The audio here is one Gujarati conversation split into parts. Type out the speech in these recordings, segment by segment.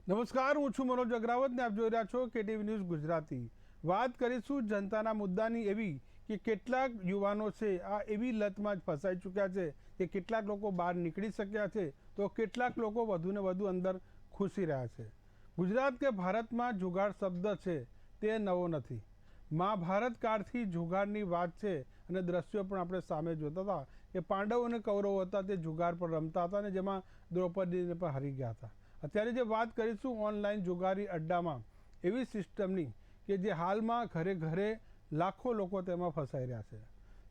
નમસ્કાર, હું છું મનોજ અગ્રાવત ને આપ જોઈ રહ્યા છો કેટીવી ન્યૂઝ ગુજરાતી। વાત કરીશું જનતાના મુદ્દાની એવી કે કેટલાક યુવાનો છે આ એવી લતમાં જ ફસાઈ ચૂક્યા છે કે કેટલાક લોકો બહાર નીકળી શક્યા છે તો કેટલાક લોકો વધુને વધુ અંદર ખુશી રહ્યા છે। ગુજરાત કે ભારતમાં જુગાર શબ્દ છે તે નવો નથી। મહાભારત કાળથી જુગારની વાત છે અને દ્રશ્યો પણ આપણે સામે જોતા હતા કે પાંડવો અને કૌરવો હતા તે જુગાર પર રમતા હતા અને જેમાં દ્રૌપદીને પણ હારી ગયા હતા। અત્યારે જે વાત કરીશું ઓનલાઈન જુગારી અડ્ડામાં એવી સિસ્ટમની કે જે હાલમાં ઘરે ઘરે લાખો લોકો તેમાં ફસાઈ રહ્યા છે।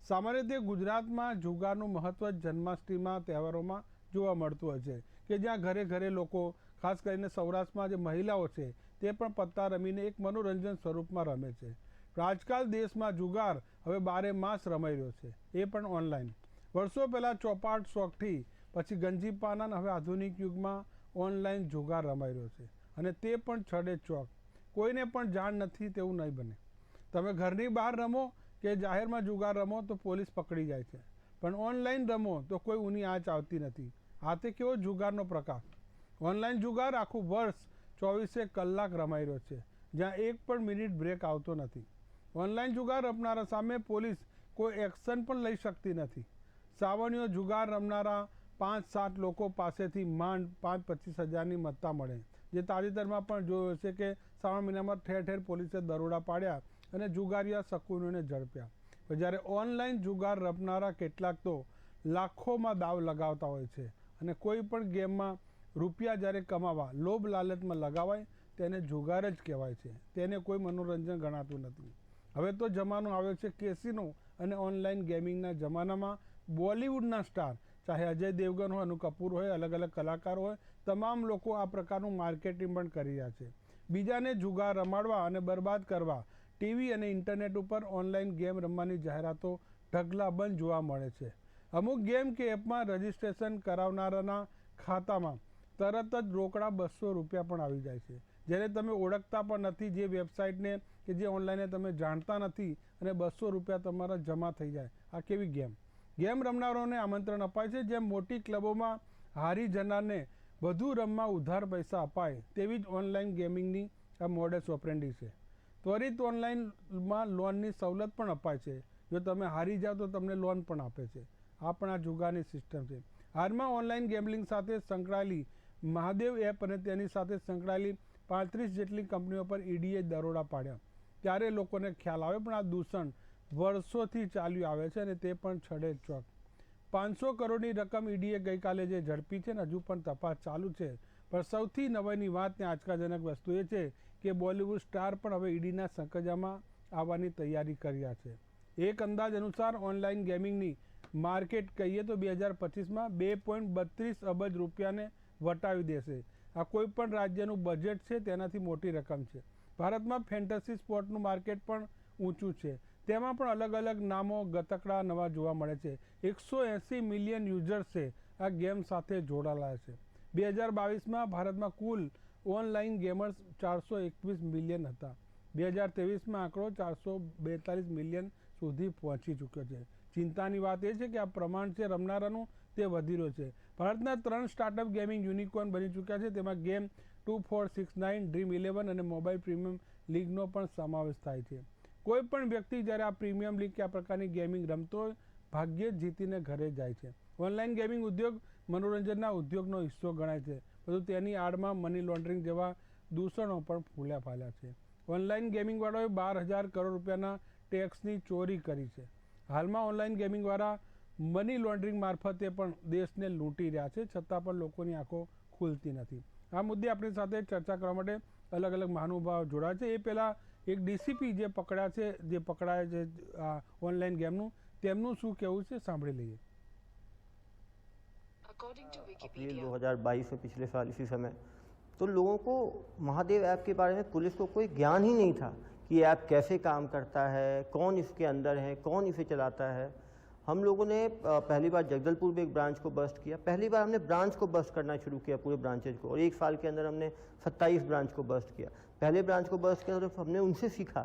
સામાન્ય રીતે ગુજરાતમાં જુગારનું મહત્વ જન્માષ્ટમીમાં તહેવારોમાં જોવા મળતું હોય છે કે જ્યાં ઘરે ઘરે લોકો ખાસ કરીને સૌરાષ્ટ્રમાં જે મહિલાઓ છે તે પણ પત્તા રમીને એક મનોરંજન સ્વરૂપમાં રમે છે। આજકાલ દેશમાં જુગાર હવે 12 માસ રમાઈ રહ્યો છે, એ પણ ઓનલાઈન। વર્ષો પહેલાં ચોપાટ શોખથી પછી ગંજીપાના હવે આધુનિક યુગમાં ઓનલાઈન જુગાર રમાઈ રહ્યો છે અને તે પણ છડે ચોક। કોઈને પણ જાણ નથી તેવું નહીં બને। તમે ઘરની બહાર રમો કે જાહેરમાં જુગાર રમો તો પોલીસ પકડી જાય છે, પણ ઓનલાઈન રમો તો કોઈ ઊની આંચ આવતી નથી। આ તે કેવો જુગારનો પ્રકાર। ઓનલાઈન જુગાર આખું વર્ષ 24 કલાક રમાઈ રહ્યો છે, જ્યાં એક પણ મિનિટ બ્રેક આવતો નથી। ઓનલાઈન જુગાર રમનારા સામે પોલીસ કોઈ એક્શન પણ લઈ શકતી નથી। સાવણીઓ જુગાર રમનારા 5-7 લોકો પાસેથી માંડ 5-25 હજારની મત્તા મળે, જે તાજેતરમાં પણ જોયો છે કે શ્રાવણ મહિનામાં ઠેર ઠેર પોલીસે દરોડા પાડ્યા અને જુગારીયા શકુનોને ઝડપ્યા। જ્યારે ઓનલાઈન જુગાર રમનારા કેટલાક તો લાખોમાં દાવ લગાવતા હોય છે અને કોઈ પણ ગેમમાં રૂપિયા જ્યારે કમાવા લોભ લાલચમાં લગાવાય તેને જુગાર જ કહેવાય છે, તેને કોઈ મનોરંજન ગણાતું નથી। હવે તો જમાનો આવ્યો છે કેસિનો અને ઓનલાઈન ગેમિંગના જમાનામાં બોલિવૂડના સ્ટાર ચાહે અજય દેવગન હોય, અનુ કપૂર હોય, અલગ અલગ કલાકાર હોય, તમામ લોકો આ પ્રકારનું માર્કેટિંગ પણ કરી રહ્યા છે। બીજાને જુગાર રમાડવા અને બરબાદ કરવા ટીવી અને ઇન્ટરનેટ ઉપર ઓનલાઈન ગેમ રમવાની જાહેરાતો ઢગલાબંધ જોવા મળે છે। અમુક ગેમ કે એપમાં રજિસ્ટ્રેશન કરાવનારાના ખાતામાં તરત જ રોકડા 200 રૂપિયા પણ આવી જાય છે, જ્યારે તમે ઓળખતા પણ નથી જે વેબસાઇટને કે જે ઓનલાઈને તમે જાણતા નથી અને 200 રૂપિયા તમારા જમા થઈ જાય। આ કેવી ગેમ? ગેમ રમનારાઓને આમંત્રણ અપાય છે જેમ મોટી ક્લબોમાં હારી જનારને વધુ રમવા ઉધાર પૈસા અપાય તેવી જ ઓનલાઈન ગેમિંગની આ મોડસ ઓપરેન્ડી છે। ત્વરિત ઓનલાઈનમાં લોનની સવલત પણ અપાય છે, જો તમે હારી જાઓ તો તમને લોન પણ આપે છે। આ પણ આ જુગારની સિસ્ટમ છે। હાલમાં ઓનલાઈન ગેમલિંગ સાથે સંકળાયેલી મહાદેવ એપ અને તેની સાથે સંકળાયેલી 35 જેટલી કંપનીઓ પર ઈડીએ દરોડા પાડ્યા, ત્યારે લોકોને ખ્યાલ આવે પણ આ દૂષણ વર્ષોથી ચાલ્યું આવે છે અને તે પણ છડે ચોક। 500 કરોડની રકમ ઈડીએ ગઈકાલે જે ઝડપી છે ને હજુ પણ તપાસ ચાલુ છે। પણ સૌથી નવાઈની વાત ને આંચકાજનક વસ્તુ એ છે કે બોલિવૂડ સ્ટાર પણ હવે ઈડીના સંકજામાં આવવાની તૈયારી કરી રહ્યા છે। એક અંદાજ અનુસાર ઓનલાઈન ગેમિંગની માર્કેટ કહીએ તો 2025માં 2.32 અબજ રૂપિયાને વટાવી દેશે। આ કોઈ પણ રાજ્યનું બજેટ છે તેનાથી મોટી રકમ છે। ભારતમાં ફેન્ટસી સ્પોર્ટનું માર્કેટ પણ ઊંચું છે, તેમાં પણ અલગ અલગ નામો ગતકડા નવા જોવા મળે છે। 180 મિલિયન યુઝર્સ છે આ ગેમ સાથે જોડાયેલા છે। 2022માં ભારતમાં કુલ ઓનલાઈન ગેમર્સ 421 મિલિયન હતા। 2023માં આંકડો 442 મિલિયન સુધી પહોંચી ચૂક્યો છે। ચિંતાની વાત એ છે કે આ પ્રમાણ છે રમનારાનું તે વધી રહ્યો છે। ભારતના 3 સ્ટાર્ટઅપ ગેમિંગ યુનિકોર્ન બની ચૂક્યા છે, તેમાં ગેમ 2469, ડ્રીમ11 અને મોબાઈલ પ્રીમિયમ લીગનો પણ સમાવેશ થાય છે। કોઈ પણ વ્યક્તિ જ્યારે આ પ્રીમિયમ લીગ કે આ પ્રકારની ગેમિંગ રમતો હોય ભાગ્યે જ જીતીને ઘરે જાય છે। ઓનલાઈન ગેમિંગ ઉદ્યોગ મનોરંજનના ઉદ્યોગનો હિસ્સો ગણાય છે, પરંતુ તેની આડમાં મની લોન્ડરિંગ જેવા દૂષણો પણ ફૂલ્યા ફાલ્યા છે। ઓનલાઈન ગેમિંગવાળાઓએ 12,000 કરોડ રૂપિયાના ટેક્સની ચોરી કરી છે। હાલમાં ઓનલાઈન ગેમિંગવાળા મની લોન્ડરિંગ મારફતે પણ દેશને લૂંટી રહ્યા છે, છતાં પણ લોકોની આંખો ખુલતી નથી। આ મુદ્દે આપણી સાથે ચર્ચા કરવા માટે અલગ અલગ મહાનુભાવ જોડાયા છે। એ પહેલાં એક ડીસીપી જે પકડાય છે ઓનલાઈન ગેમનું, તેમનું શું કહેવું છે સાંભળી લઈએ। अप्रैल 2022 में पिछले साल इसी समय तो लोगों को महादेव ऐप के बारे में पुलिस को कोई ज्ञान ही नहीं था कि ये ऐप कैसे काम करता है, कौन इसके अंदर है, कौन इसे चलाता है। हम लोगों ने पहली बार जगदलपुर में एक ब्रांच को बस्ट किया। पहली बार हमने ब्रांच को बस्ट करना शुरू किया, पूरे ब्रांचेज को, और एक साल के अंदर हमने 27 ब्रांच को बस्ट किया। पहले ब्रांच को बस्ट किया तो हमने उनसे सीखा,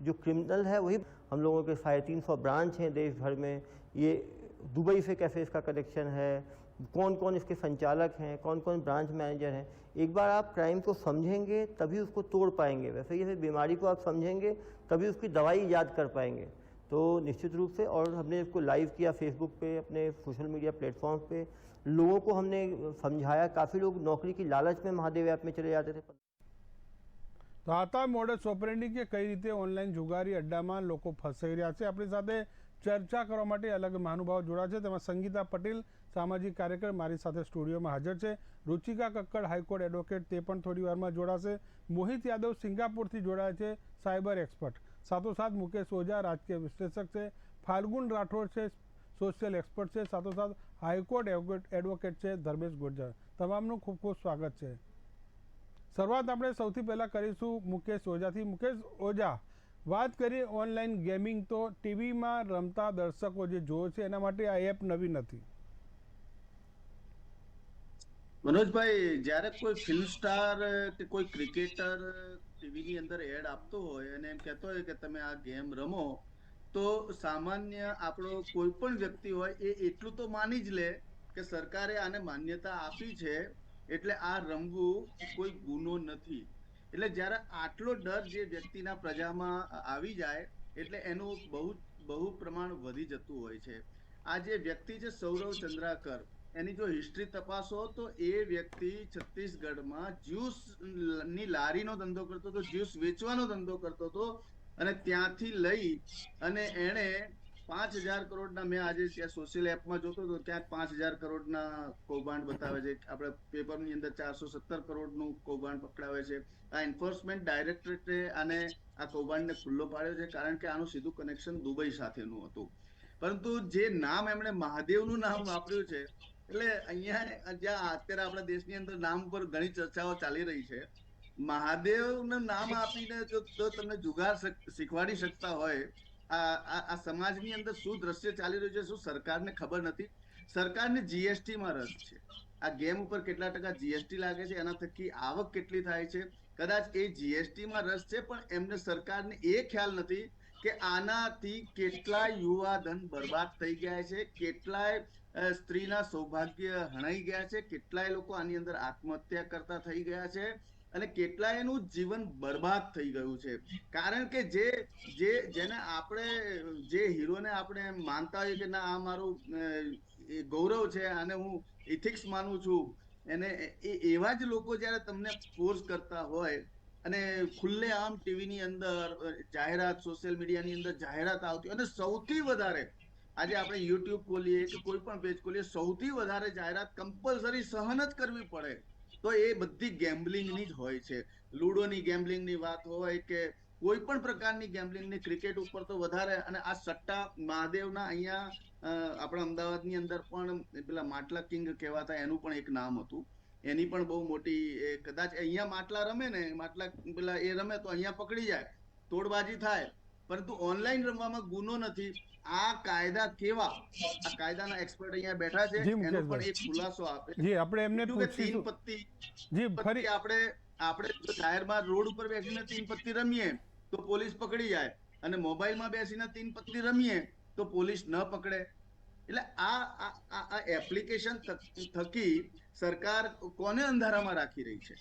जो क्रिमिनल है वही। हम लोगों के 350 ब्रांच हैं देश भर में। ये दुबई से कैसे इसका कनेक्शन है, कौन कौन इसके संचालक हैं, कौन कौन ब्रांच मैनेजर हैं, एक बार आप क्राइम को समझेंगे तभी उसको तोड़ पाएंगे, वैसे ही बीमारी को आप समझेंगे तभी उसकी दवाई ईजाद कर पाएंगे। तो निश्चित रूप से, और हमने इसको लाइव किया फेसबुक पे, अपने सोशल मीडिया प्लेटफॉर्म पे, लोगों को हमने समझाया। काफ़ी लोग नौकरी की लालच में महादेव ऐप में चले जाते थे। તો આ હતા મોડસ ઓપરેન્ડી કે કઈ રીતે ઓનલાઈન જુગારી અડ્ડામાં લોકો ફસાઈ રહ્યા છે. આપણી સાથે ચર્ચા કરવા માટે અલગ મહાનુભાવો જોડા છે. તેમાં સંગીતા પટેલ સામાજિક કાર્યકર મારી સાથે સ્ટુડિયોમાં હાજર છે. રુચિકા કક્કડ હાઈકોર્ટ એડવોકેટ તે પણ થોડી વારમાં જોડાશે. મોહિત યાદવ સિંગાપુરથી જોડાયા છે, સાયબર એક્સપર્ટ. સાથોસાથ મુકેશ ઓઝા રાજકીય વિશ્લેષક છે. ફાલ્ગુન રાઠોડ છે, સોશિયલ એક્સપર્ટ છે. સાથોસાથ હાઈકોર્ટ એડવોકેટ છે ધર્મેશ ગુર્જર. તમામનું ખૂબ ખૂબ સ્વાગત છે. શરૂઆત આપણે સૌથી પહેલાં કરીશું મુકેશ ઓઝાથી. મુકેશ ઓઝા, વાત કરીએ ઓનલાઈન ગેમિંગ, તો ટીવીમાં રમતા દર્શકો જે જોવે છે એના માટે આ એપ નવી નથી. મનોજભાઈ, જ્યારે કોઈ ફિલ્મ સ્ટાર કે કોઈ ક્રિકેટર ટીવીની અંદર એડ આપતો હોય અને એમ કહેતો હોય કે તમે આ ગેમ રમો, તો સામાન્ય આપણો કોઈ પણ વ્યક્તિ હોય એ એટલું તો માની જ લે કે સરકારે આને માન્યતા આપી છે એટલે આ રમવું કોઈ ગુનો નથી. એટલે જ્યારે આટલો ડર જે વ્યક્તિના પ્રજામાં આવી જાય એટલે એનું બહુ પ્રમાણ વધી જતું હોય છે. આ જે વ્યક્તિ છે સૌરવ ચંદ્રાકર, એની જો હિસ્ટ્રી તપાસો તો એ વ્યક્તિ છત્તીસગઢમાં જ્યુસ ની લારીનો ધંધો કરતો હતો, જ્યુસ વેચવાનો ધંધો કરતો હતો, અને ત્યાંથી લઈ અને એણે 5,000 કરોડના, મેં આજે ત્યાં સોશિયલ એપમાં જોતો હતો, ક્યાંક 5,000 કરોડના કૌભાંડ બતાવે છે. આપણે પેપરની અંદર 417 કરોડનું કૌભાંડ પકડાવે છે. આ એન્ફોર્સમેન્ટ ડાયરેક્ટરેટે આને આ કૌભાંડને ખુલ્લો પાડ્યો છે, કારણ કે આનું સીધું કનેક્શન દુબઈ સાથેનું હતું. પરંતુ જે નામ એમણે મહાદેવનું નામ વાપર્યું છે, એટલે અહીંયા જ્યાં અત્યારે આપણા દેશની અંદર નામ પર ઘણી ચર્ચાઓ ચાલી રહી છે, મહાદેવનું નામ આપીને જો તમને જુગાર શીખવાડી શકતા હોય, આ સમાજની અંદર શું દ્રશ્ય ચાલી રહ્યું છે, શું સરકારને ખબર નથી? સરકારને જીએસટી માં રસ છે. આ ગેમ ઉપર કેટલા ટકા જીએસટી લાગે છે, એના થકી આવક કેટલી થાય છે, કદાચ એ જીએસટી માં રસ છે, પણ એમને સરકારને એ ખ્યાલ નથી કે આનાથી કેટલાય યુવા ધન બરબાદ થઈ ગયા છે, કેટલાય સ્ત્રીના સૌભાગ્ય હણાઈ ગયા છે, કેટલાય લોકો આની અંદર આત્મહત્યા કરતા થઈ ગયા છે, અને કેટલાયનું જીવન બરબાદ થઈ ગયું છે. કારણ કે જેને આપણે, જે હીરોને આપણે માનતા હોઈએ કે ના આ મારું ગૌરવ છે, અને હું ઇથિક્સ માનું છું, એને એવા જ લોકો જયારે તમને ફોર્સ કરતા હોય અને ખુલ્લે આમ ટીવીની અંદર જાહેરાત, સોશિયલ મીડિયાની અંદર જાહેરાત આવતી, અને સૌથી વધારે આજે આપણે યુટ્યુબ ખોલીએ કે કોઈ પણ પેજ ખોલીએ, સૌથી વધારે જાહેરાત કમ્પલસરી સહન જ કરવી પડે તો એ બધી ગેમ્બલિંગની જ હોય છે. લૂડોની ગેમ્બલિંગની વાત હોય કે કોઈ પણ પ્રકારની ગેમ્બલિંગની, ક્રિકેટ ઉપર તો વધારે. અને આ સટ્ટા મહાદેવના અહીંયા આપણા અમદાવાદની અંદર પણ પેલા માટલા કિંગ કહેવાતા, એનું પણ એક નામ હતું. એની પણ બહુ મોટી, કદાચ અહીંયા માટલા રમે ને, માટલા પેલા એ રમે તો અહીંયા પકડી જાય, તોડબાજી થાય, પરંતુ ઓનલાઈન રમવામાં ગુનો નથી. આ કાયદા કેવા? આ કાયદાના એક્સપર્ટ અહીંયા બેઠા છે, એનો પણ એક ખુલાસો આપે. જી, આપણે એમને તીન પત્તી, જી ફરી આપણે જાહેરમાં રોડ ઉપર બેસીને 3 પત્તી રમીએ તો પોલીસ પકડી જાય, અને મોબાઈલમાં બેસીને 3 પત્તી રમીએ તો પોલીસ ન પકડે. એટલે આ એપ્લિકેશન થકી સરકાર કોને અંધારામાં રાખી રહી છે?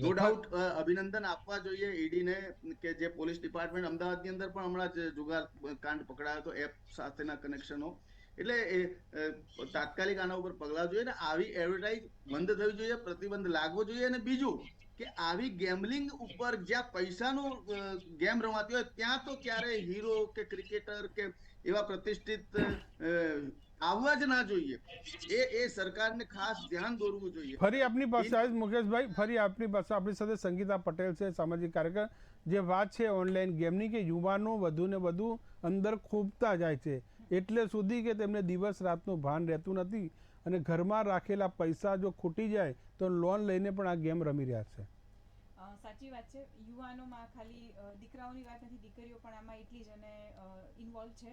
નો ડાઉટ અભિનંદન આપવા જોઈએ ઈડીને કે જે પોલીસ ડિપાર્ટમેન્ટ, અમદાવાદની અંદર પણ હમણાં જ જુગાર કાંડ પકડાયો તો એપ સાથેના કનેક્શનો. એટલે તાત્કાલિક આના ઉપર પગલાં જોઈએ ને આવી એડવર્ટાઇઝ બંધ થવી જોઈએ, પ્રતિબંધ લાગવો જોઈએ. અને બીજું કે આવી ગેમ્બલિંગ ઉપર જ્યાં પૈસાનું ગેમ રમાતી હોય ત્યાં તો ક્યારે હીરો કે ક્રિકેટર કે એવા પ્રતિષ્ઠિત આવવા જ ના જોઈએ. એ સરકારને ખાસ ધ્યાન દોરવું જોઈએ. ફરી આપની પાસે આવીશ મુકેશભાઈ, ફરી આપની પાસે. આપણી સાથે સંગીતા પટેલ છે, સામાજિક કાર્યકર. જે વાત છે ઓનલાઈન ગેમની, કે યુવાનો વધુ ને વધુ અંદર ખૂબતા જાય છે, એટલે સુધી કે તેમને દિવસ રાતનું ભાન રહેતું નથી, અને ઘરમાં રાખેલા પૈસા જો ખૂટી જાય તો લોન લઈને પણ આ ગેમ રમી રહ્યા છે. સાચી વાત છે. યુવાનોમાં ખાલી દીકરાઓની વાત નથી, દીકરીઓ પણ આમાં એટલી જ અને ઇન્વોલ્વ છે.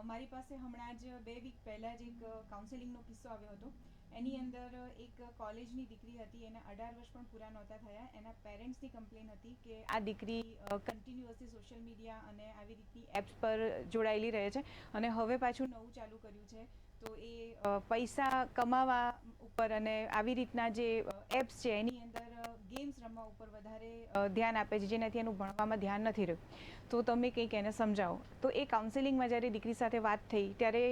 મારી પાસે હમણાં જ 2 વીક પહેલાં જ એક કાઉન્સેલિંગનો કિસ્સો આવ્યો હતો. એની અંદર એક કોલેજની દીકરી હતી, એને 18 વર્ષ પણ પૂરા નહોતા થયા. એના પેરેન્ટ્સની કમ્પ્લેન હતી કે આ દીકરી કન્ટિન્યુઅસલી સોશિયલ મીડિયા અને આવી રીતની એપ્સ પર જોડાયેલી રહે છે, અને હવે પાછું નવું ચાલુ કર્યું છે તો એ પૈસા કમાવા ઉપર અને આવી રીતના જે એપ્સ છે એની અંદર ગેમ્સ રમવા ઉપર વધારે ધ્યાન આપે છે, જેનાથી એનું ભણવામાં ધ્યાન નથી રહ્યું. તો તમે કંઈક એને સમજાવો. તો એ કાઉન્સેલિંગમાં જ્યારે દીકરી સાથે વાત થઈ ત્યારે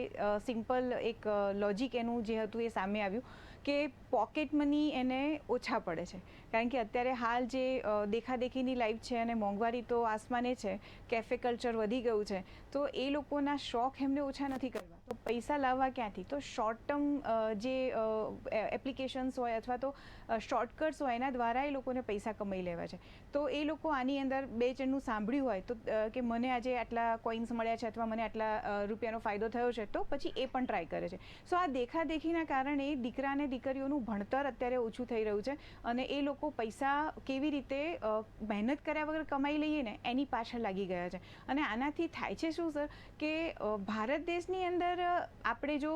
સિમ્પલ એક લોજિક એનું જે હતું એ સામે આવ્યું કે પોકેટ મની એને ઓછા પડે છે, કારણ કે અત્યારે હાલ જે દેખાદેખીની લાઈફ છે અને મોંઘવારી તો આસમાને છે, કેફે કલ્ચર વધી ગયું છે, તો એ લોકોના શોખ એમને ઓછા નથી કરવા. તો પૈસા લાવવા ક્યાંથી? તો શોર્ટ ટર્મ જે એપ્લિકેશન્સ હોય અથવા તો શોર્ટકટ્સ હોય એના દ્વારા એ લોકોને પૈસા કમાઈ લેવા છે. તો એ લોકો આની અંદર બે ચણનું સાંભળ્યું હોય તો કે મને આજે આટલા કોઈન્સ મળ્યા છે અથવા મને આટલા રૂપિયાનો ફાયદો થયો છે, તો પછી એ પણ ટ્રાય કરે છે. સો આ દેખાદેખીના કારણે દીકરા અને દીકરીઓનું ભણતર અત્યારે ઓછું થઈ રહ્યું છે અને એ લોકો પૈસા કેવી રીતે મહેનત કર્યા વગર કમાઈ લઈએ ને એની પાછળ લાગી ગયા છે. અને આનાથી થાય છે શું સર કે ભારત દેશની અંદર આપણે જો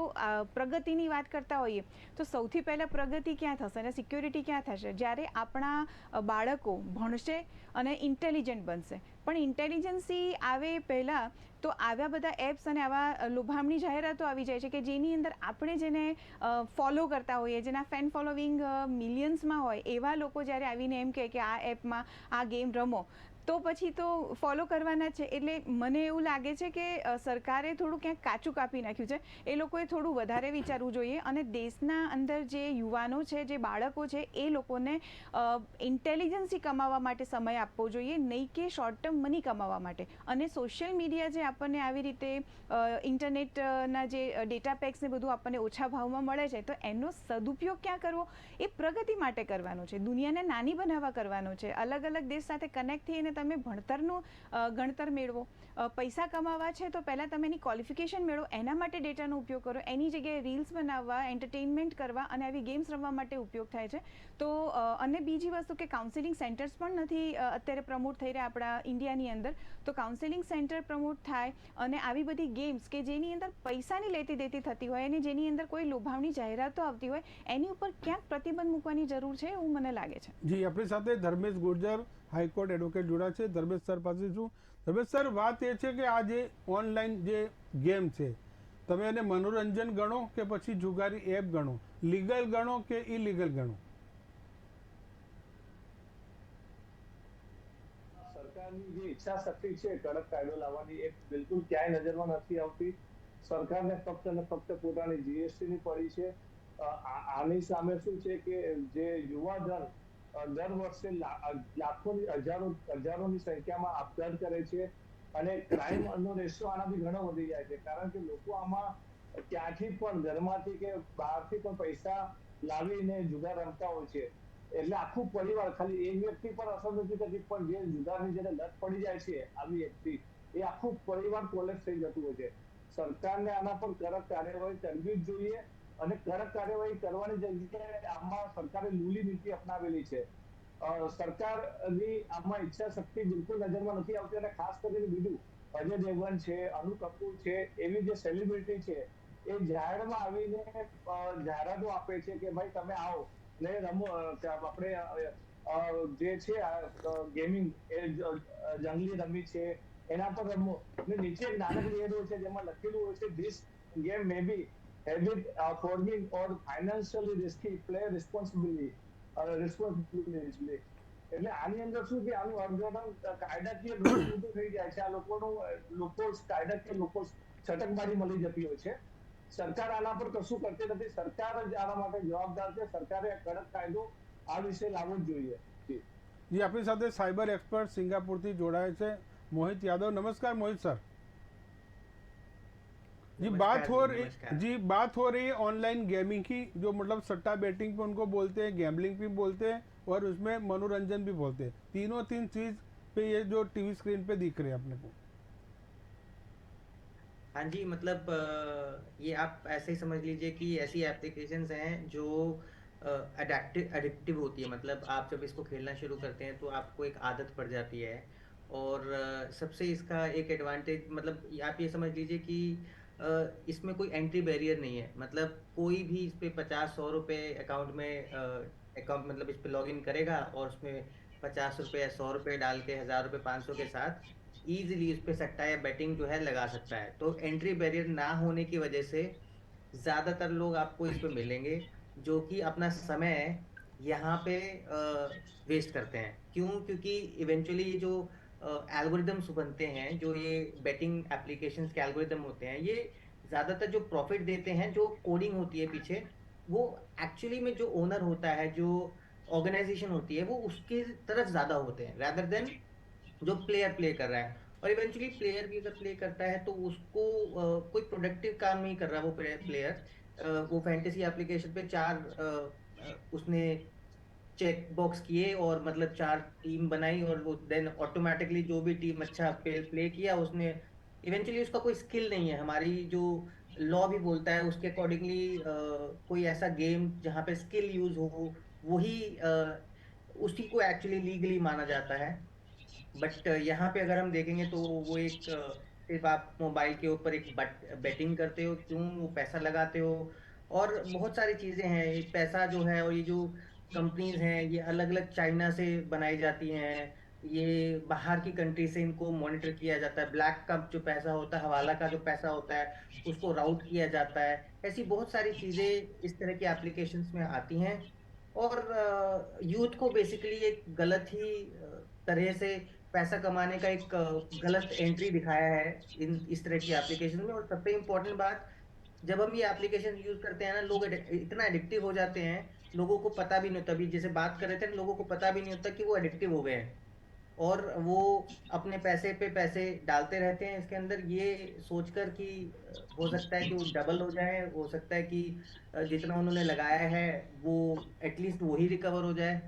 પ્રગતિની વાત કરતા હોઈએ તો સૌથી પહેલાં પ્રગતિ ક્યાં થશે અને સિક્યોરિટી ક્યાં થશે? જ્યારે આપણા બાળકો ભણશે અને ઇન્ટેલિજન્ટ બનશે. પણ ઇન્ટેલિજન્સી આવે પહેલાં તો આવ્યા બધા એપ્સ અને આવા લોભામણી જાહેરાતો આવી જાય છે કે જેની અંદર આપણે જેને ફોલો કરતા હોઈએ, જેના ફેન ફોલોવિંગ મિલિયન્સમાં હોય, એવા લોકો જ્યારે આવીને એમ કહે કે આ એપમાં આ ગેમ રમો તો પછી તો ફોલો કરવાના જ છે. એટલે મને એવું લાગે છે કે સરકારે થોડું ક્યાંક કાચું કાપી નાખ્યું છે. એ લોકોએ થોડું વધારે વિચારવું જોઈએ અને દેશના અંદર જે યુવાનો છે, જે બાળકો છે, એ લોકોને ઇન્ટેલિજન્સી કમાવા માટે સમય આપવો જોઈએ, નહીં કે શોર્ટ ટર્મ મની કમાવા માટે. અને સોશિયલ મીડિયા જે આપણને આવી રીતે ઇન્ટરનેટના જે ડેટા પેક્સ ને બધું આપણને ઓછા ભાવમાં મળે છે, તો એનો સદુપયોગ ક્યાં કરવો? એ પ્રગતિ માટે કરવાનો છે, દુનિયાને નાની બનાવવા કરવાનો છે. અલગ અલગ દેશ સાથે કનેક્ટ થઈને તમે ભણતરનું ગણતર મેળવો. પૈસા કમાવા છે તો પહેલાં તમે એની ક્વોલિફિકેશન મેળવો, એના માટે ડેટાનો ઉપયોગ કરો. એની જગ્યાએ રીલ્સ બનાવવા, એન્ટરટેનમેન્ટ કરવા અને આવી ગેમ્સ રમવા માટે ઉપયોગ થાય છે. તો અને બીજી વસ્તુ કે કાઉન્સેલિંગ સેન્ટર્સ પણ નથી અત્યારે પ્રમોટ થઈ રહ્યા આપણા ઇન્ડિયાની અંદર. તો કાઉન્સેલિંગ સેન્ટર પ્રમોટ થાય અને આવી બધી ગેમ્સ કે જેની અંદર પૈસાની લેતી દેતી થતી હોય અને જેની અંદર કોઈ લોભામણી જાહેરાતો આવતી હોય, એની ઉપર ક્યાંક પ્રતિબંધ મૂકવાની જરૂર છે એવું મને લાગે છે. જી, આપણી સાથે ધર્મેશ ગુર્જર, હાઈકોર્ટ એડવોકેટ જોડા છે. ધર્મેશ સર પાસે છું. ધર્મેશ સર, વાત એ છે કે આ જે ઓનલાઈન જે ગેમ છે, તમે એને મનોરંજન ગણો કે પછી જુગારી એપ ગણો, લીગલ ગણો કે ઇલીગલ ગણો? સરકારની જે ઈચ્છા શક્તિ છે કડક કાયદો લાવવાની, એ બિલકુલ ક્યાંય નજરમાં નથી આવતી. સરકારને ફક્ત ને ફક્ત પોતાની જીએસટી ની પડી છે. આની સામે શું છે કે જે યુવાધન દર વર્ષે લાખોની હજારોની સંખ્યામાં આપઘાત કરે છે અને ક્રાઇમ નો રેશિયો આનાથી ઘણો વધી જાય છે. કારણ કે લોકો આમાં ક્યાંથી પણ ઘરમાંથી કે બહારથી પણ પૈસા લાવીને જુગાર રમતા હોય છે. એટલે આખું પરિવાર, ખાલી એક વ્યક્તિ પર અસર નથી થતી, પણ જે જુગારની જેને લત પડી જાય છે આવી વ્યક્તિ, એ આખું પરિવાર કોલેપ્સ થઈ જતું હોય છે. સરકારને આના પર કડક કાર્યવાહી કરવી જ જોઈએ અને કડક કાર્યવાહી કરવાની જગ્યાએ આમાં સરકારે લૂલી નીતિ અપનાવેલી છે. સરકારની આમાં ઈચ્છા શક્તિ બિલકુલ નજરમાં નથી આવતી. અને ખાસ કરીને બીજું, અજય દેવગન છે, અનુ કપૂર છે, એવી જે સેલિબ્રિટી છે, એ જાહેરમાં આવીને જાહેરાતો આપે છે કે ભાઈ તમે આવો ને રમો. આપણે જે છે ગેમિંગ, એ જંગલી રમી છે, એના પર રમો. ને નીચે એક નાનકડી એડ હોય છે જેમાં લખેલું હોય છે this game may be habit forming or financially risky, play responsibility. એટલે આની અંદર શું કે આનું અર્થઘટન કાયદાકીય ઘણું થઈ જાય છે. આ લોકો કાયદાકીય લોકો છટકબારી મળી જતી હોય છે. સરકાર આના પર કશું કરતી નથી. સરકાર જ આના માટે જવાબદાર છે. સરકારે કડક કાયદો આ વિશે લાવવો જ જોઈએ. જી, આપણી સાથે સાયબર एक्सपर्ट सिंगापुर થી જોડાય છે मोहित यादव. नमस्कार मोहित सर. जी, बात हो रही है ऑनलाइन गेमिंग की, जो मतलब सट्टा बैटिंग पे उनको बोलते हैं, गैम्बलिंग भी बोलते हैं और उसमें मनोरंजन भी बोलते हैं. तीनों तीन चीज पे ये जो टीवी स्क्रीन पे दिख रहे हैं अपने को. हाँ जी, मतलब ये आप ऐसे ही समझ लीजिए कि ऐसी एप्लीकेशंस हैं जो एडिक्टिव होती है. मतलब आप जब इसको खेलना शुरू करते हैं तो आपको एक आदत पड़ जाती है. और सबसे इसका एक एडवांटेज, मतलब आप ये समझ लीजिए कि इसमें कोई एंट्री बैरियर नहीं है. मतलब कोई भी इस पे 50-100 रुपये अकाउंट में अकाउंट मतलब इस पे लॉगिन करेगा और उसमें 50 रुपये या 100 रुपये डाल के 1000 रुपये 500 के साथ ईजिली उस पे सट्टा या बैटिंग जो है लगा सकता है. तो एंट्री बैरियर ना होने की वजह से ज़्यादातर लोग आपको इस पे मिलेंगे जो कि अपना समय यहाँ पे वेस्ट करते हैं। क्यों? क्योंकि इवेंचुअली ये जो एल्गोरिदम्स बनते हैं, जो ये बेटिंग एप्लीकेशंस के एल्गोरिदम होते हैं, ये ज़्यादातर जो प्रॉफिट देते हैं, जो कोडिंग होती है पीछे, वो एक्चुअली में जो ओनर होता है, जो ऑर्गेनाइजेशन होती है, वो उसकी तरफ ज़्यादा होते हैं रादर देन जो प्लेयर प्ले कर रहा है। और इवेंचुअली प्लेयर भी अगर प्ले करता है तो उसको कोई प्रोडक्टिव काम नहीं कर रहा वो प्लेयर। वो फैंटेसी एप्लीकेशन पे उसने चेक बॉक्स किए और मतलब 4 टीम बनाई और वो देन ऑटोमैटिकली जो भी टीम अच्छा प्ले किया उसने इवेंचुअली उसका कोई स्किल नहीं है। हमारी जो लॉ भी बोलता है उसके अकॉर्डिंगली कोई ऐसा गेम जहाँ पे स्किल यूज़ हो वही उसी को एक्चुअली लीगली माना जाता है। बट यहाँ पे अगर हम देखेंगे तो वो सिर्फ आप मोबाइल के ऊपर एक बेटिंग करते हो, क्यों वो पैसा लगाते हो और बहुत सारी चीजें हैं। ये पैसा जो है और ये जो कंपनीज हैं ये अलग अलग चाइना से बनाई जाती हैं, ये बाहर की कंट्री से इनको मॉनिटर किया जाता है। ब्लैक का जो पैसा होता है, हवाला का जो पैसा होता है, उसको राउट किया जाता है। ऐसी बहुत सारी चीजें इस तरह की एप्लीकेशंस में आती हैं और यूथ को बेसिकली एक गलत ही तरह से पैसा कमाने का एक गलत एंट्री दिखाया है इस तरह की एप्लीकेशन में। और सबसे इम्पोर्टेंट बात, जब हम ये एप्लीकेशन यूज करते हैं ना, लोग इतना एडिक्टिव हो जाते हैं, लोगों को पता भी नहीं होता। अभी जैसे बात कर रहे थे, लोगों को पता भी नहीं होता कि वो एडिक्टिव हो गए हैं और वो अपने पैसे पे पैसे डालते रहते हैं इसके अंदर, ये सोचकर कि हो सकता है कि वो डबल हो जाए, हो सकता है कि जितना उन्होंने लगाया है वो एटलीस्ट वही रिकवर हो जाए।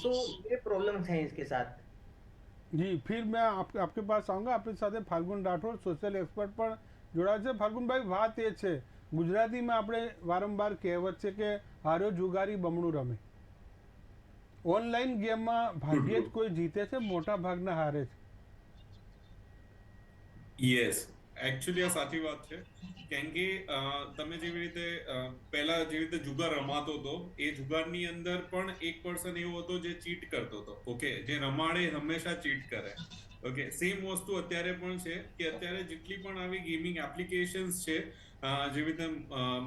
सो ये प्रॉब्लम्स हैं इसके साथ। જી ફિર મેં આપકે પાસ આઉંગા આપણી સાથે ફાલ્ગુન રાઠોડ સોશિયલ એક્સપર્ટ પણ જોડાયા છે. ફાલ્ગુનભાઈ, વાત એ છે ગુજરાતીમાં આપણે વારંવાર કહેવત છે કે હાર્યો જુગારી બમણું રમે. ઓનલાઈન ગેમમાં ભાગ્યે જ કોઈ જીતે છે, મોટા ભાગના હારે છે. યસ, એકચ્યુઅલી આ સાચી વાત છે. કેમ કે તમે જેવી રીતે પહેલા જેવી રીતે જુગાર રમાતો હતો, એ જુગારની અંદર પણ એક પર્સન એવો હતો જે ચીટ કરતો હતો. ઓકે, જે રમાડે હંમેશા ચીટ કરે. ઓકે, સેમ વસ્તુ અત્યારે પણ છે કે અત્યારે જેટલી પણ આવી ગેમિંગ એપ્લિકેશન્સ છે, જેવી રીતે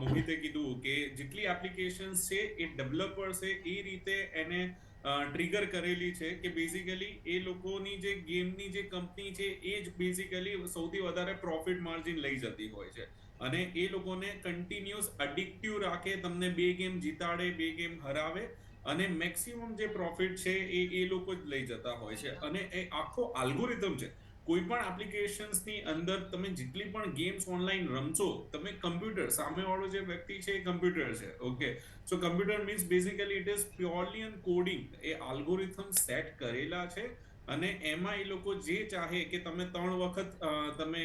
મોહિતે કીધું કે જેટલી એપ્લિકેશન્સ છે એ ડેવલપર્સે એ રીતે એને ટ્રિગર કરેલી છે કે બેઝિકલી એ લોકોની જે ગેમની જે કંપની છે એ જ બેઝિકલી સૌથી વધારે પ્રોફિટ માર્જિન લઈ જતી હોય છે અને એ લોકોને કન્ટિન્યુઅસ એડિક્ટિવ રાખે, તમને 2 ગેમ જીતાડે, 2 ગેમ હરાવે અને મેક્સિમમ જે પ્રોફિટ છે એ લોકો જ લઈ જતા હોય છે. અને એ આખો આલ્ગોરિધમ છે. કોઈ પણ એપ્લિકેશન્સની અંદર તમે જેટલી પણ ગેમ્સ ઓનલાઈન રમશો, તમે કમ્પ્યુટર, સામેવાળો જે વ્યક્તિ છે એ કમ્પ્યુટર છે. Okay, so computer means basically it is purely on coding. એ આલ્ગોરિધમ સેટ કરેલા છે અને એમાં એ લોકો જે ચાહે કે તમે 3 વખત તમે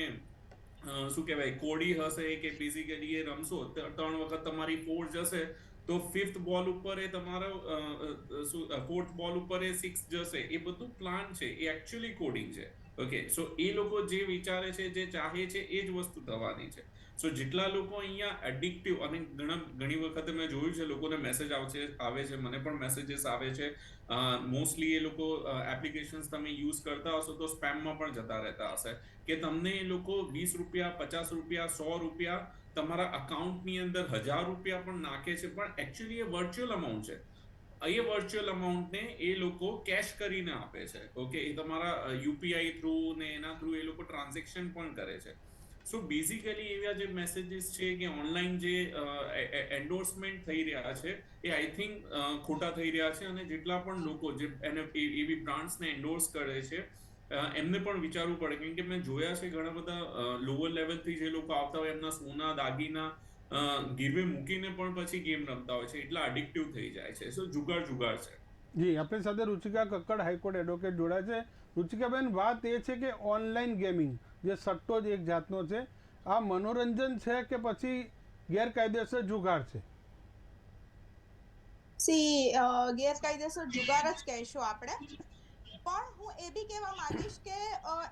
શું કહેવાય કોડી હશે કે બેઝિકલી એ રમશો, 3 વખત તમારી 4 જશે તો 5th બોલ ઉપર એ તમારો 4th બોલ ઉપર એ 6 જશે. એ બધું પ્લાન છે, એ એકચ્યુઅલી કોડિંગ છે. ઓકે, સો એ લોકો જે વિચારે છે, જે ચાહે છે એ જ વસ્તુ થવાની છે. સો જેટલા લોકો અહીંયા એડિક્ટિવ, અને ઘણી વખત મેં જોયું છે લોકોને મેસેજ આવે છે, મને પણ મેસેજીસ આવે છે. મોસ્ટલી એ લોકો એપ્લિકેશન્સ તમે યુઝ કરતા હશો તો સ્પેમમાં પણ જતા રહેતા હશે કે તમને એ લોકો 20 રૂપિયા, 50 રૂપિયા, 100 રૂપિયા તમારા અકાઉન્ટની અંદર 1000 રૂપિયા પણ નાખે છે, પણ એકચ્યુઅલી એ વર્ચ્યુઅલ અમાઉન્ટ છે. એ વર્ચ્યુઅલ અમાઉન્ટને એ લોકો કેશ કરીને આપે છે. ઓકે, એ તમારા યુપીઆઈ થ્રુ ને એના થ્રુ એ લોકો ટ્રાન્ઝેક્શન પણ કરે છે. સો બેઝિકલી એવા જે મેસેજીસ છે કે ઓનલાઈન જે એન્ડોર્સમેન્ટ થઈ રહ્યા છે એ આઈ થિંક ખોટા થઈ રહ્યા છે. અને જેટલા પણ લોકો જે એવી બ્રાન્ડ્સને એન્ડોર્સ કરે છે એમને પણ વિચારવું પડે. કેમ કે મેં જોયા છે ઘણા બધા લોઅર લેવલથી જે લોકો આવતા હોય, એમના સોના દાગીના ગીરવે મૂકીને પણ પછી ગેમ રમતા હોય છે, એટલા એડિક્ટિવ થઈ જાય છે. સો જુગાર છે. જી, આપણી સાથે રુચિકા કક્કડ, હાઈકોર્ટ એડવોકેટ જોડાય છે. રુચિકાબેન, વાત એ છે કે ઓનલાઈન ગેમિંગ જે સટ્ટો જ એક જાતનો છે, આ મનોરંજન છે કે પછી ગેરકાયદેસર જુગાર છે? ગેરકાયદેસર જુગાર જ કહેશું આપણે. પણ હું એ બી કહેવા માંગીશ કે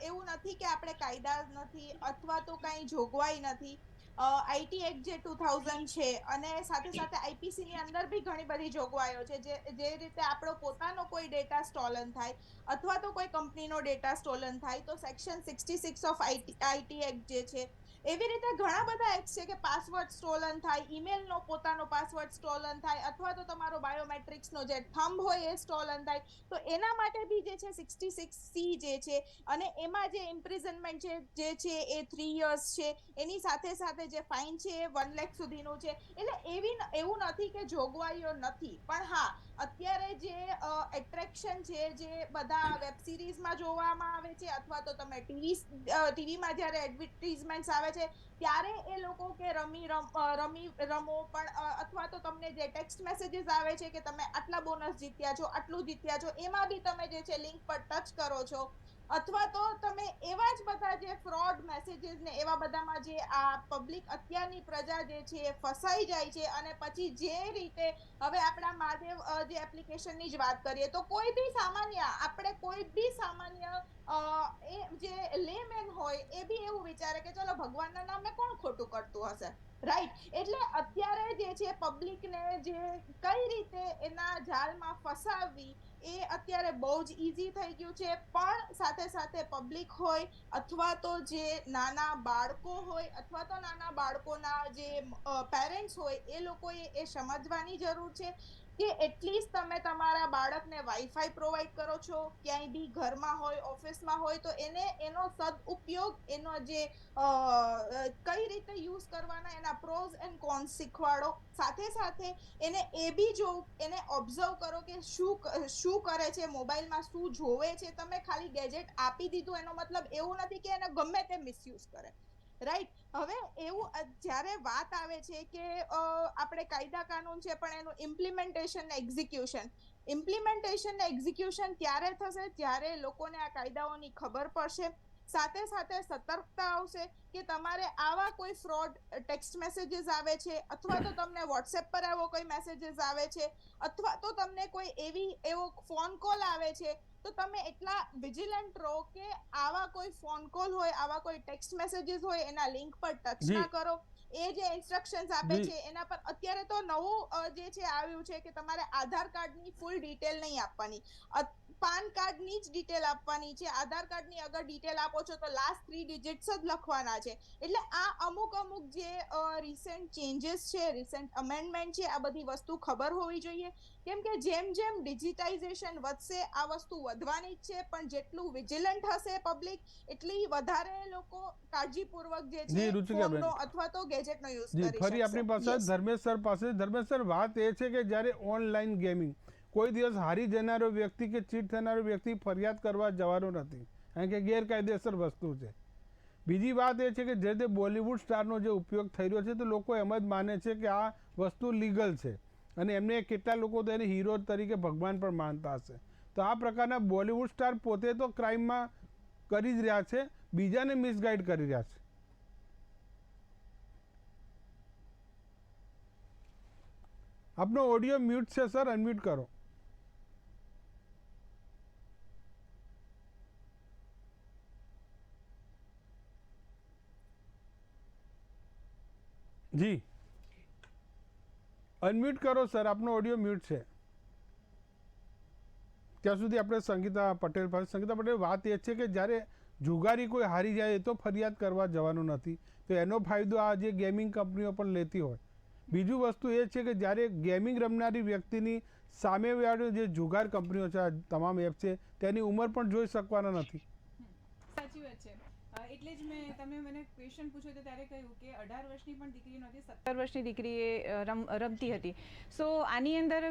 એવું નથી કે આપણે કાયદા નથી અથવા તો કાંઈ જોગવાઈ નથી. આઈટી એક્ટ જે 2000 છે અને સાથે સાથે આઈપીસી ની અંદર બી ઘણી બધી જોગવાઈઓ છે. જે રીતે આપણો પોતાનો કોઈ ડેટા સ્ટોલન થાય અથવા તો કોઈ કંપનીનો ડેટા સ્ટોલન થાય તો સેક્શન 66 ઓફ આઈટી એક્ટ જે છે એવી રીતે ઘણા બધા એપ્સ છે કે પાસવર્ડ સ્ટોલન થાય, ઈમેલનો પોતાનો પાસવર્ડ સ્ટોલન થાય, અથવા તો તમારો બાયોમેટ્રિક્સનો જે થંબ હોય એ સ્ટોલન થાય. તો એના માટે બી જે છે 66C જે છે, અને એમાં જે ઇમ્પ્રિઝનમેન્ટ છે એ 3 years છે. એની સાથે સાથે જે ફાઇન છે એ 1 લાખ સુધીનું છે. એટલે એવું નથી કે જોગવાઈઓ નથી, પણ હા, અત્યારે જે એટ્રેક્શન છે, જે બધા વેબ સિરીઝમાં જોવામાં આવે છે, અથવા તો તમે ટીવીમાં જ્યારે એડવર્ટાઇઝમેન્ટ્સ આવે છે ત્યારે એ લોકો કે રમો, પણ અથવા તો તમને જે ટેક્સ્ટ મેસેજીસ આવે છે કે તમે આટલા બોનસ જીત્યા છો, આટલું જીત્યા છો, એમાં બી તમે જે છે લિંક પર ટચ કરો છો, અથવા તો તમે એવા જ બધા જે ફ્રોડ મેસેજીસ ને એવા બધામાં જે આ પબ્લિક અત્યારની પ્રજા જે છે એ ફસાઈ જાય છે. અને પછી જે રીતે હવે આપણા મહાદેવ જે એપ્લિકેશનની જ વાત કરીએ તો કોઈ બી સામાન્ય એ જે લેમેન હોય એ બી એવું વિચારે કે ચલો ભગવાનના નામે કોણ ખોટું કરતું હશે, રાઈટ? એટલે અત્યારે જે છે પબ્લિકને જે કઈ રીતે એના જાળમાં ફસાવવી એ અત્યારે બહુ જ ઈઝી થઈ ગયું છે. પણ સાથે સાથે પબ્લિક હોય, અથવા તો જે નાના બાળકો હોય, અથવા તો નાના બાળકોના જે પેરેન્ટ્સ હોય, એ લોકોએ એ સમજવાની જરૂર છે કે એટલીસ્ટ તમે તમારા બાળકને વાઈફાઈ પ્રોવાઈડ કરો છો, ક્યાંય બી ઘરમાં હોય, ઓફિસમાં હોય, તો એને એનો સદઉપયોગ, એનો જે કઈ રીતે યુઝ કરવાના, એના પ્રોઝ એન્ડ કોન્સ શીખવાડો. સાથે સાથે એને એ બી એને ઓબ્ઝર્વ કરો કે શું કરે છે, મોબાઈલમાં શું જોવે છે. તમે ખાલી ગેજેટ આપી દીધું એનો મતલબ એવું નથી કે એને ગમે તે મિસયુઝ કરે, રાઈટ? હવે એવું જ્યારે વાત આવે છે કે આપણે કાયદા કાનૂન છે, પણ એનું ઇમ્પ્લિમેન્ટેશન ને એક્ઝિક્યુશન ત્યારે થશે જ્યારે લોકોને આ કાયદાઓની ખબર પડશે. સાથે સાથે સતર્કતા આવશે કે તમારે આવા કોઈ ફ્રોડ ટેક્સ્ટ મેસેજીસ આવે છે, અથવા તો તમને વોટ્સએપ પર એવો કોઈ મેસેજીસ આવે છે, અથવા તો તમને કોઈ એવો ફોન કોલ આવે છે, તો તમે એટલા વિજિલન્ટ રહો કે આવા કોઈ ફોન કોલ હોય, આવા કોઈ ટેક્સ્ટ મેસેજીસ હોય, એના લિંક પર ટચ ના કરો. એ જે ઇન્સ્ટ્રક્શન્સ આપે છે એના પર અત્યારે તો નવું જે છે આવ્યું છે કે તમારે આધાર કાર્ડની ફૂલ ડિટેલ નહીં આપવાની, પાન કાર્ડની જ ડિટેલ આપવાની છે. આધાર કાર્ડની અગર ડિટેલ આપો છો તો લાસ્ટ 3 ડિજિટ્સ જ લખવાના છે. એટલે આ અમુક જે રિસેન્ટ ચેન્જીસ છે, રિસેન્ટ અમેન્ડમેન્ટ છે, આ બધી વસ્તુ ખબર હોવી જોઈએ. કેમ કે જેમ જેમ ડિજિટાઇઝેશન વધશે આ વસ્તુ વધવાની જ છે, પણ જેટલું વિજિલન્ટ હશે પબ્લિક, એટલી વધારે લોકો કાળજીપૂર્વક જે છે ફોનનો અથવા તો ગેજેટનો યુઝ કરી શકશે. ફરી આપણી પાસે ધર્મેશ સર પાસે. ધર્મેશ સર, વાત એ છે કે જ્યારે ઓનલાઈન ગેમિંગ, કોઈ દિવસ હારી જનારો વ્યક્તિ કે ચીટ થનારો વ્યક્તિ ફરિયાદ કરવા જવાનો નથી, કારણ કે ગેરકાયદેસર વસ્તુ છે. બીજી વાત એ છે કે જે બોલિવૂડ સ્ટારનો જે ઉપયોગ થઈ રહ્યો છે, તો લોકો એમ જ માને છે કે આ વસ્તુ લીગલ છે, અને એમને કેટલા લોકો તો એને હીરો તરીકે ભગવાન પણ માનતા હશે. તો આ પ્રકારના બોલિવૂડ સ્ટાર પોતે તો ક્રાઇમમાં કરી જ રહ્યા છે, બીજાને મિસગાઈડ કરી રહ્યા છે. આપનો ઓડિયો મ્યુટ છે સર, અનમ્યુટ કરો. જી અનમ્યુટ કરો સર, આપનો ઓડિયો મ્યુટ છે. ત્યાં સુધી આપણે સંગીતા પટેલ પાસે. સંગીતા પટેલ, વાત એ છે કે જ્યારે જુગારી કોઈ હારી જાય તો ફરિયાદ કરવા જવાનું નથી, તો એનો ફાયદો આ જે ગેમિંગ કંપનીઓ પણ લેતી હોય. બીજું વસ્તુ એ છે કે જ્યારે ગેમિંગ રમનારી વ્યક્તિની સામેવાળી જે જુગાર કંપનીઓ છે, આ તમામ એપ છે, તેની ઉંમર પણ જોઈ શકવાના નથી. સાચી વાત છે. એટલે જ તમે મને ક્વેશ્ચન પૂછ્યો તો ત્યારે કહ્યું કે 18 વર્ષની પણ દીકરી નહોતી, 17 વર્ષની દીકરી એ રમતી હતી. સો આની અંદર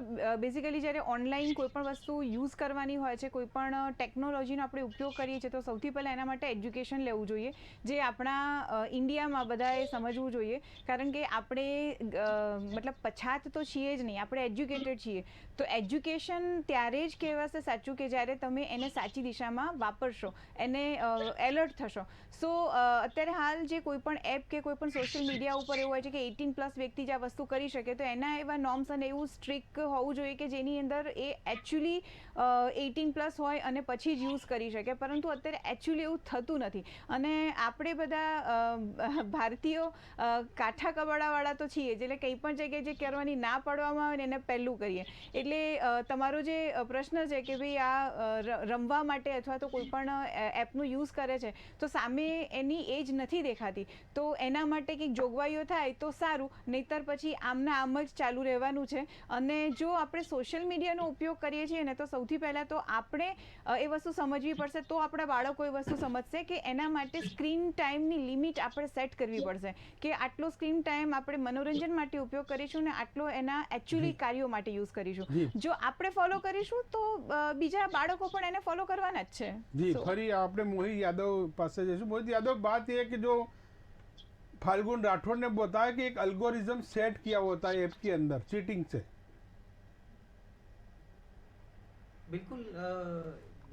બેઝિકલી જ્યારે ઓનલાઈન કોઈ પણ વસ્તુ યુઝ કરવાની હોય છે, કોઈ પણ ટેકનોલોજીનો આપણે ઉપયોગ કરીએ છીએ, તો સૌથી પહેલાં એના માટે એજ્યુકેશન લેવું જોઈએ, જે આપણા ઇન્ડિયામાં બધાએ સમજવું જોઈએ. કારણ કે આપણે મતલબ પછાત તો છીએ જ નહીં, આપણે એજ્યુકેટેડ છીએ. તો એજ્યુકેશન ત્યારે જ કહેવાશે સાચું કે જ્યારે તમે એને સાચી દિશામાં વાપરશો, એને એલર્ટ થશો. સો અત્યારે હાલ જે કોઈ પણ એપ કે કોઈ પણ સોશિયલ મીડિયા ઉપર એવું હોય છે કે 18+ વ્યક્તિ જે આ વસ્તુ કરી શકે, તો એના એવા નોર્મ્સ અને એવું સ્ટ્રિક્ટ હોવું જોઈએ કે જેની અંદર એ એકચ્યુઅલી 18+ હોય અને પછી જ યુઝ કરી શકે. પરંતુ અત્યારે એકચ્યુઅલી એવું થતું નથી, અને આપણે બધા ભારતીયો કાઠા કબાડાવાળા તો છીએ જ, એટલે કંઈ પણ જગ્યાએ જે કરવાની ના પાડવામાં આવે ને એને પહેલું કરીએ. એટલે તમારો જે પ્રશ્ન છે કે ભાઈ આ રમવા માટે અથવા તો કોઈ પણ એપનો યુઝ કરે છે, તો સામે એની એજ નથી દેખાતી, તો એના માટે કંઈક જોગવાઈઓ થાય તો સારું, નહીંતર પછી આમના આમ જ ચાલુ રહેવાનું છે. અને જો આપણે સોશિયલ મીડિયાનો ઉપયોગ કરીએ છીએ ને, તો સૌથી પહેલાં તો આપણે એ વસ્તુ સમજવી પડશે, તો આપણા બાળકો એ વસ્તુ સમજશે કે એના માટે સ્ક્રીન ટાઈમની લિમિટ આપણે સેટ કરવી પડશે, કે આટલો સ્ક્રીન ટાઈમ આપણે મનોરંજન માટે ઉપયોગ કરીશું ને આટલો એના એકચ્યુઅલી કાર્યો માટે યુઝ કરીશું. જો આપણે ફોલો કરીશું તો બીજા બાળકો પણ એને ફોલો કરવાના જ છે. जी फरी आपने मोहित यादव पास जैसे मोहित यादव, बात यह है कि जो फाल्गुन राठौड़ ने बताया कि एक अल्गोरिज्म सेट किया होता है ऐप के अंदर चीटिंग से. बिल्कुल,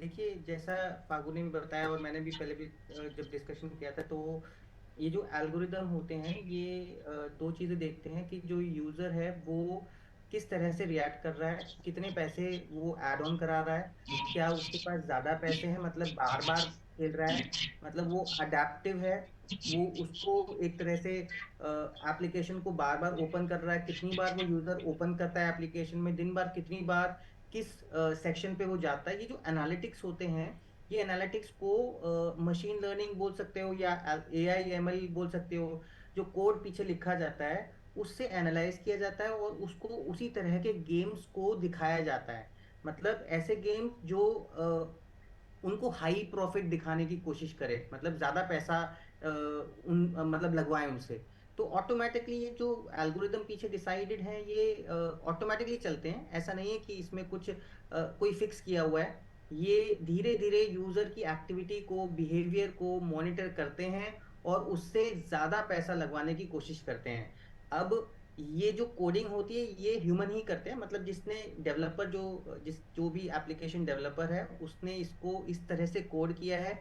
देखिए जैसा फागुन ने भी बताया और मैंने भी पहले भी जब डिस्कशन किया था, तो ये जो एल्गोरिदम होते हैं ये दो चीज़ें देखते हैं कि जो यूज़र है वो किस तरह से रिएक्ट कर रहा है, कितने पैसे वो ऐड ऑन करा रहा है, क्या उसके पास ज़्यादा पैसे हैं, मतलब बार बार खेल रहा है, मतलब वो अडेप्टिव है, वो उसको एक तरह से एप्लीकेशन को बार बार ओपन कर रहा है, कितनी बार वो यूज़र ओपन करता है एप्लीकेशन में, दिन भर कितनी बार किस सेक्शन पे वो जाता है. ये जो एनालिटिक्स होते हैं, ये एनालिटिक्स को मशीन लर्निंग बोल सकते हो या AI/ML बोल सकते हो, जो कोड पीछे लिखा जाता है उससे एनालाइज किया जाता है और उसको उसी तरह के गेम्स को दिखाया जाता है. मतलब ऐसे गेम जो उनको हाई प्रॉफिट दिखाने की कोशिश करे, मतलब ज़्यादा पैसा मतलब लगवाएं उनसे, तो ऑटोमेटिकली ये जो एल्गोरिदम पीछे डिसाइडेड हैं ये ऑटोमेटिकली चलते हैं. ऐसा नहीं है कि इसमें कुछ कोई फिक्स किया हुआ है. ये धीरे धीरे यूज़र की एक्टिविटी को, बिहेवियर को मॉनिटर करते हैं और उससे ज़्यादा पैसा लगवाने की कोशिश करते हैं. अब ये जो कोडिंग होती है ये ह्यूमन ही करते हैं, मतलब जिसने डेवलपर जो भी एप्लीकेशन डेवलपर है उसने इसको इस तरह से कोड किया है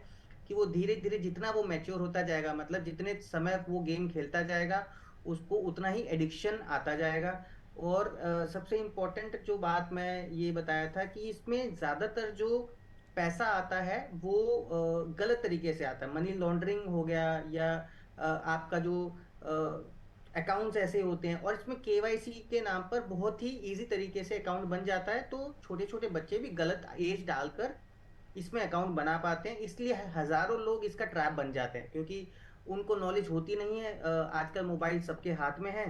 कि वो धीरे धीरे जितना वो मैच्योर होता जाएगा, मतलब जितने समय वो गेम खेलता जाएगा उसको उतना ही एडिक्शन आता जाएगा. और सबसे इम्पोर्टेंट जो बात मैं ये बताया था कि इसमें ज़्यादातर जो पैसा आता है वो गलत तरीके से आता है. मनी लॉन्ड्रिंग हो गया या आपका जो अकाउंट्स ऐसे होते हैं, और इसमें KYC के नाम पर बहुत ही इजी तरीके से अकाउंट बन जाता है, तो छोटे छोटे बच्चे भी गलत एज डालकर इसमें अकाउंट बना पाते हैं. इसलिए हज़ारों लोग इसका ट्रैप बन जाते हैं क्योंकि उनको नॉलेज होती नहीं है. आजकल मोबाइल सबके हाथ में है